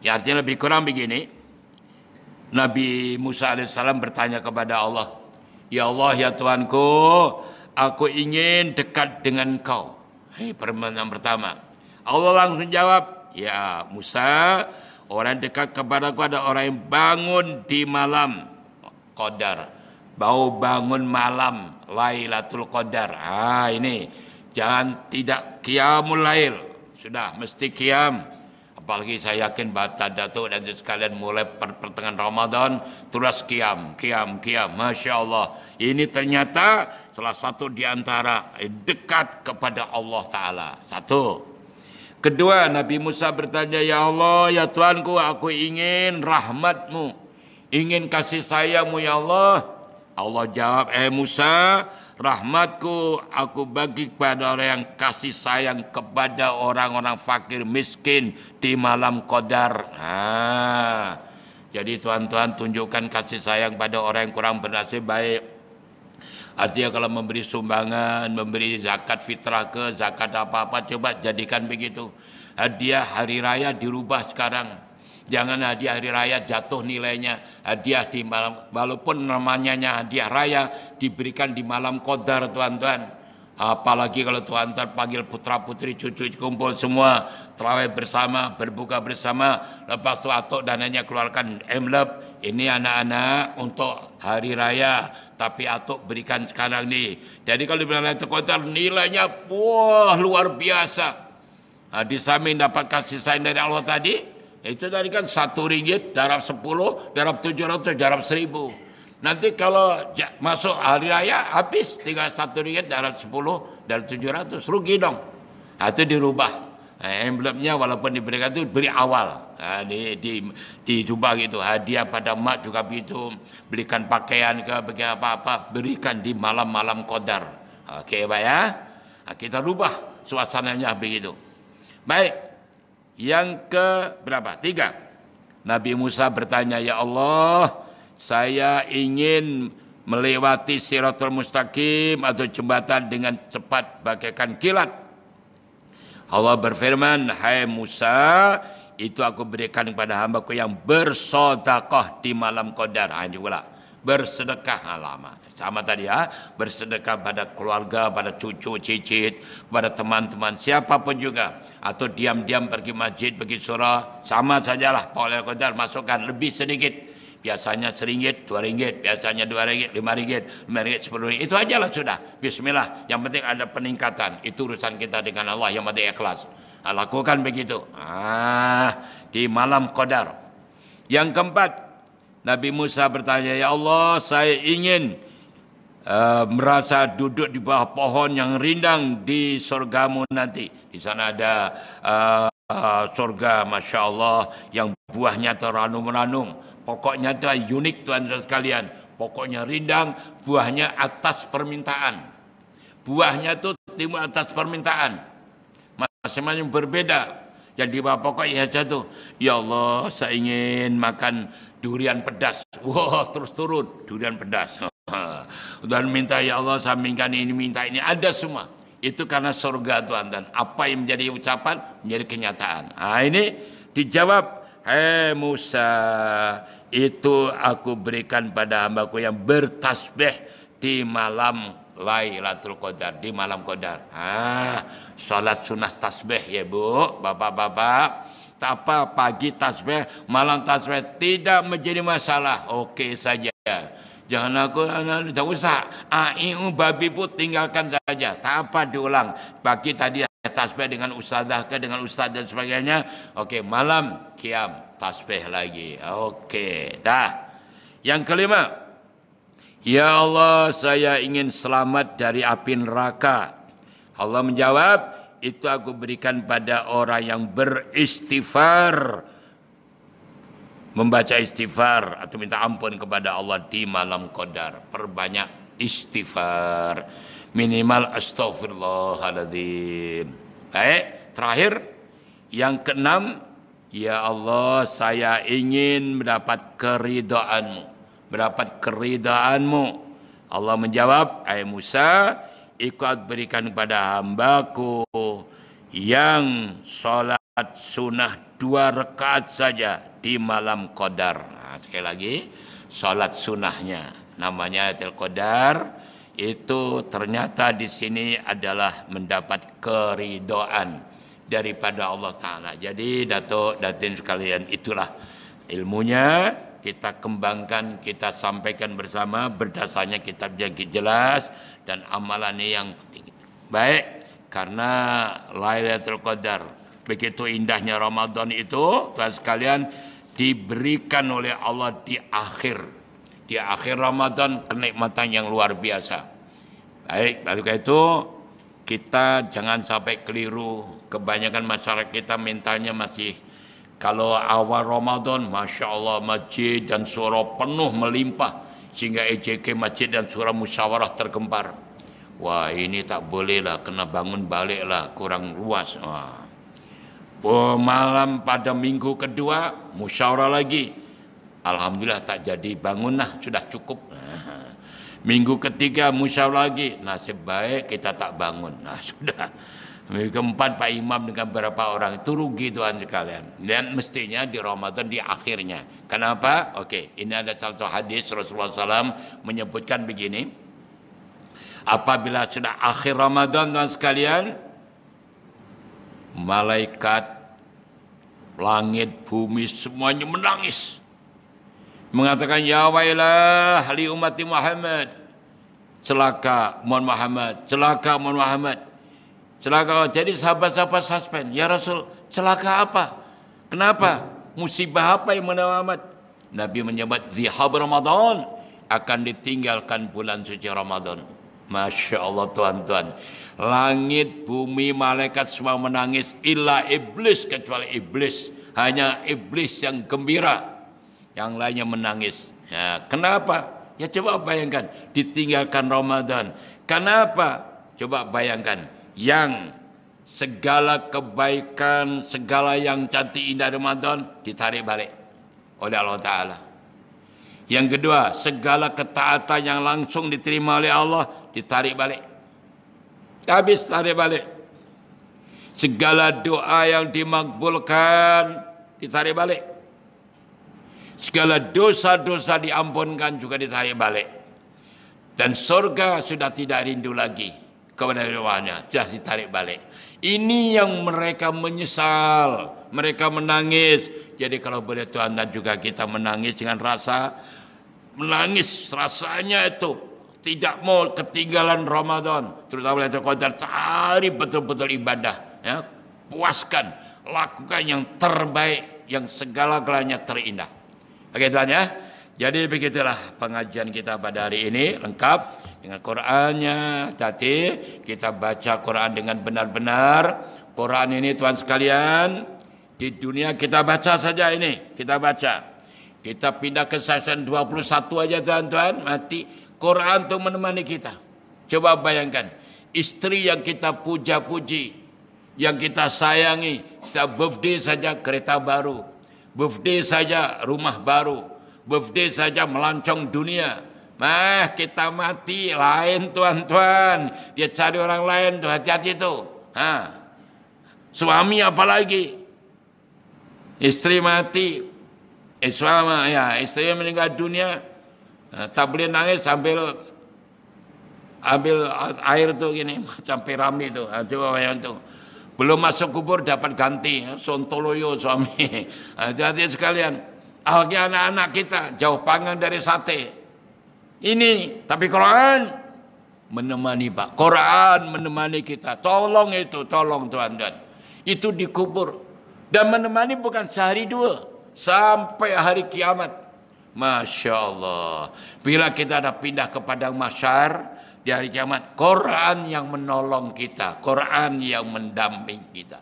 Ya, artinya lebih kurang begini. Nabi Musa AS bertanya kepada Allah, ya Allah, ya Tuhanku, aku ingin dekat dengan kau. Permintaan pertama. Allah langsung jawab, ya Musa, orang dekat kepadaku ada orang yang bangun di malam Qadar. Bau bangun malam Lailatul Qadar. Ini jangan tidak qiyamul lail. Sudah mesti qiyam. Apalagi saya yakin Bapak Datuk dan sekalian mulai pertengahan Ramadan terus qiyam. Masya Allah. Ini ternyata salah satu di antara dekat kepada Allah Ta'ala. Satu. Kedua, Nabi Musa bertanya, ya Allah, ya Tuhanku, aku ingin rahmatmu, ingin kasih sayangmu ya Allah. Allah jawab, Musa, rahmatku aku bagi kepada orang yang kasih sayang kepada orang-orang fakir miskin di malam Qadar. Jadi tuan-tuan tunjukkan kasih sayang pada orang yang kurang bernasib baik. Artinya kalau memberi sumbangan, memberi zakat fitrah ke, zakat apa-apa, coba jadikan begitu. Hadiah hari raya dirubah sekarang. Jangan hadiah hari raya jatuh nilainya. Hadiah di malam, walaupun namanya hadiah raya, diberikan di malam qadar, tuan-tuan. Apalagi kalau tuan-tuan panggil putra-putri, cucu kumpul semua, terawih bersama, berbuka bersama, lepas itu atuk dananya keluarkan envelope. Ini anak-anak untuk hari raya, tapi atuk berikan sekarang ni. Jadi kalau di Lailatul Qadar nilainya wah luar biasa. Di samping dapat kasih sayang dari Allah tadi, itu tadi kan RM1 darab 10, darab 700, darab 1000. Nanti kalau masuk hari raya habis tinggal RM1 darab 10, darab 700, rugi dong. Itu dirubah. Envelope-nya walaupun diberikan itu beri awal. Dijubah gitu. Hadiah pada mak juga begitu. Belikan pakaian ke, berikan apa-apa. Berikan di malam-malam qadar. Okey, baik ya. Kita rubah suasananya begitu. Baik. Yang ke berapa? 3. Nabi Musa bertanya, ya Allah, saya ingin melewati Siratul Mustaqim atau jembatan dengan cepat bagaikan kilat. Allah berfirman, hai Musa, itu aku berikan kepada hambaku yang bersedekah di malam qadar. Ini pula bersedekah lama. Sama tadi ya, bersedekah pada keluarga, pada cucu, cicit, kepada teman-teman, siapapun juga. Atau diam-diam pergi masjid, pergi surah, sama sajalah. Pahala qadar masukkan lebih sedikit. Biasanya RM1, RM2, biasanya RM2, RM5, RM5, RM10. Itu ajalah sudah. Bismillah. Yang penting ada peningkatan. Itu urusan kita dengan Allah. Yang penting ikhlas. Lakukan begitu. Di malam qadar. Yang keempat, Nabi Musa bertanya, ya Allah, saya ingin merasa duduk di bawah pohon yang rindang di surgamu nanti. Di sana ada surga, Masya Allah, yang buahnya teranum-ranum. Pokoknya itu unik, tuan-tuan sekalian. Pokoknya rindang, buahnya atas permintaan. Buahnya itu timbul atas permintaan. Masing-masing berbeda. Yang di bawah pokok ya jatuh. Ya Allah, saya ingin makan durian pedas. Wah, terus turun durian pedas. Dan minta, ya Allah, saya minta ini, minta ini. Ada semua. Itu karena surga, tuan-tuan. Apa yang menjadi ucapan, menjadi kenyataan. Ini dijawab. Hai Musa, itu aku berikan pada hambaku yang bertasbih di malam Lailatul Qadar, di malam Qadar. Salat sunnah tasbih ya Bu, bapak-bapak. Tak apa, pagi tasbih, malam tasbih tidak menjadi masalah. Okey saja. Jangan aku, tak usah. Babi pun tinggalkan saja. Tak apa diulang. Pagi tadi tasbih dengan ustazah ke, dengan ustaz dan sebagainya. Okey, malam qiyam tasbih lagi. Okey, dah. Yang kelima, ya Allah, saya ingin selamat dari api neraka. Allah menjawab, itu aku berikan pada orang yang beristighfar, membaca istighfar atau minta ampun kepada Allah di malam qadar. Perbanyak istighfar. Minimal astaghfirullahaladzim. Baik, terakhir yang keenam, ya Allah, saya ingin mendapat keridhaanmu. Mendapat keridhaanmu. Allah menjawab, hai Musa, ikut berikan kepada hambaku yang salat sunnah 2 rakaat saja di malam qadar. Sekali lagi, salat sunnahnya namanya Lailatul Qadar. Itu ternyata di sini adalah mendapat keridhaan daripada Allah Ta'ala. Jadi Datuk Datin sekalian, itulah ilmunya kita kembangkan, kita sampaikan bersama, berdasarnya kitab yang jelas dan amalan yang penting. Baik, karena Lailatul Qadar begitu indahnya Ramadan itu, tuan sekalian, diberikan oleh Allah di akhir Ramadan kenikmatan yang luar biasa. Baik, lalu itu kita jangan sampai keliru. Kebanyakan masyarakat kita mentalnya masih, kalau awal Ramadan, Masya Allah, masjid dan surau penuh melimpah, sehingga EJK masjid dan surau musyawarah tergempar. Wah, ini tak boleh lah, kena bangun balik lah, kurang luas. Malam pada minggu kedua, musyawarah lagi. Alhamdulillah tak jadi, bangunlah, sudah cukup. Minggu ketiga musyawarah lagi. Nasib baik kita tak bangun. Nah, sudah. Minggu keempat Pak Imam dengan beberapa orang. Itu rugi tuan sekalian. Dan mestinya di Ramadan di akhirnya. Kenapa? Okey, ini ada satu hadis Rasulullah SAW menyebutkan begini. Apabila sudah akhir Ramadan tuan sekalian, malaikat, langit, bumi semuanya menangis. Mengatakan, ya wailah li ummati Muhammad. Celaka Muhammad, celaka Muhammad. Celaka. Jadi sahabat-sahabat suspend. Ya Rasul, celaka apa? Kenapa? Musibah apa yang Muhammad? Nabi menyebut zihab Ramadan, akan ditinggalkan bulan suci Ramadan. Masya Allah tuan-tuan. Langit, bumi, malaikat semua menangis. Illa iblis, kecuali iblis. Hanya iblis yang gembira. Yang lainnya menangis. Ya, kenapa? Ya coba bayangkan. Ditinggalkan Ramadan. Kenapa? Coba bayangkan. Yang segala kebaikan, segala yang cantik indah Ramadan ditarik balik oleh Allah Ta'ala. Yang kedua, segala ketaatan yang langsung diterima oleh Allah ditarik balik. Habis tarik balik. Segala doa yang dimakbulkan ditarik balik. Segala dosa-dosa diampunkan juga ditarik balik. Dan surga sudah tidak rindu lagi kepada Tuhannya, sudah ditarik balik. Ini yang mereka menyesal, mereka menangis. Jadi kalau boleh Tuhan dan juga kita menangis dengan rasa, menangis rasanya itu tidak mau ketinggalan Ramadan, terutama Lailatul Qadar. Cari betul-betul ibadah, ya, puaskan, lakukan yang terbaik, yang segala-galanya terindah. Oke Tuhan ya. Jadi begitulah pengajian kita pada hari ini, lengkap dengan Qurannya. Tadi kita baca Quran dengan benar-benar. Quran ini Tuhan sekalian, di dunia kita baca saja ini, kita baca. Kita pindah ke season 21 aja tuan-tuan, mati. Quran itu menemani kita. Coba bayangkan, istri yang kita puja-puji, yang kita sayangi, setiap birthday saja kereta baru, birthday saja rumah baru, birthday saja melancong dunia. Kita mati lain tuan-tuan. Dia cari orang lain tuh, hati-hati tu. Suami apalagi, istri mati, suami ya, istri meninggal dunia, tak boleh nangis ambil air tu gini macam piramid tu. Coba bayang tu. Belum masuk kubur dapat ganti sontoloyo suami. Hati-hati sekalian. Anak-anak kita jauh panggang dari sate. Ini tapi Quran menemani Pak. Quran menemani kita. Tolong itu, tolong tuan-tuan. Itu dikubur dan menemani bukan sehari dua, sampai hari kiamat. Masya Allah. Bila kita dah pindah ke padang mahsyar di hari kiamat, Quran yang menolong kita, Quran yang mendamping kita,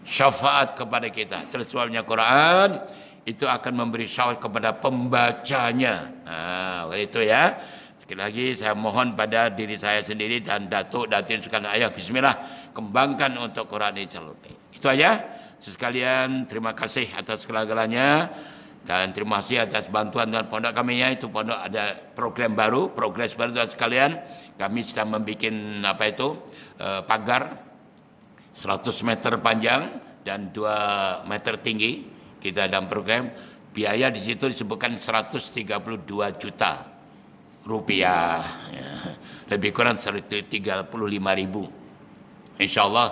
syafaat kepada kita. Terusnya Quran itu akan memberi syafaat kepada pembacanya. Itu ya. Sekali lagi saya mohon pada diri saya sendiri dan Datuk Datin sekalian, ayah bismillah, kembangkan untuk Quran ini. Itu aja. Sekalian terima kasih atas segala-galanya. Dan terima kasih atas bantuan dan pondok kami ya. Itu pondok ada program baru, progres baru dan sekalian. Kami sedang membuat pagar 100 meter panjang dan 2 meter tinggi. Kita dalam program, biaya di situ disebutkan 132 juta rupiah. Ya. Lebih kurang 135.000. InsyaAllah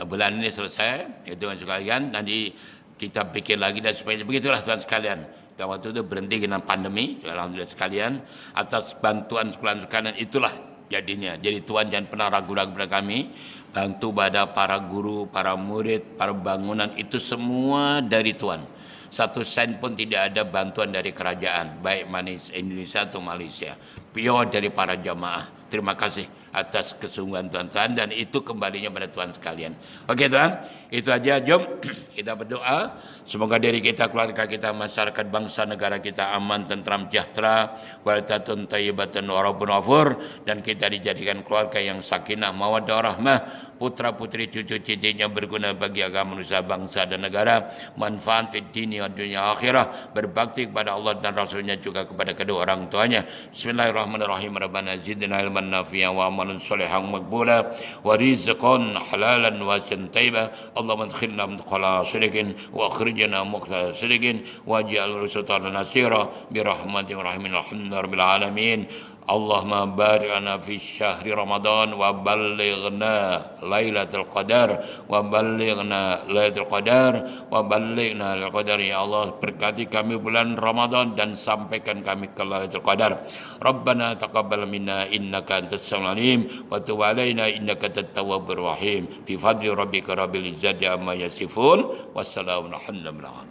bulan ini selesai. Itu sekalian. Nanti kita pikir lagi dan supaya begitulah tuan sekalian. Dan waktu itu berhenti dengan pandemi. Alhamdulillah sekalian. Atas bantuan sekalian itulah jadinya. Jadi Tuhan jangan pernah ragu-ragu pada kami. Bantu pada para guru, para murid, para bangunan. Itu semua dari Tuhan. 1 sen pun tidak ada bantuan dari kerajaan. Baik Indonesia atau Malaysia. Pure dari para jamaah. Terima kasih atas kesungguhan tuan-tuan dan itu kembalinya pada Tuhan sekalian. Okey tuan, itu aja. Jom kita berdoa semoga diri kita, keluarga kita, masyarakat bangsa negara kita aman, tentram, sejahtera, walatatun tayyibatan warabun wafur, dan kita dijadikan keluarga yang sakinah, mawaddah, rahmah, putra-putri cucu-cucunya berguna bagi agama manusia, bangsa dan negara, manfaat fid dini wa dunya akhirah, berbakti kepada Allah dan Rasulnya juga kepada kedua orang tuanya. Bismillahirrahmanirrahim. Rabbana zidna ilman nafi'an wa amalan salihan maqbula wa rizqan halalan wa tayyiban. Allahumma adkhilna mudkhala sidqin wa akhrijna mukhla sidqin waj'al rusatana nasira bi rahmatir rahimin alhamdulillahirabbil alamin. Allahumma barik lana fi syahri Ramadan wa ballighna lailatul qadar wa ballighna lailatul qadar wa ballighna lailatul qadar. Ya Allah, berkati kami bulan Ramadan dan sampaikan kami ke lailatul qadar. Rabbana taqabbal minna innaka antas samiul alim wa tub alaina innaka antat tawwabur rahim. Fi fadli rabbika rabbil izzati amma yasifun wassalamun alhamdulillah.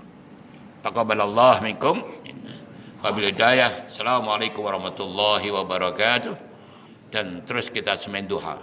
Taqabbalallahu minkum. Wabil hidayah. Assalamualaikum warahmatullahi wabarakatuh. Dan terus kita semen duha.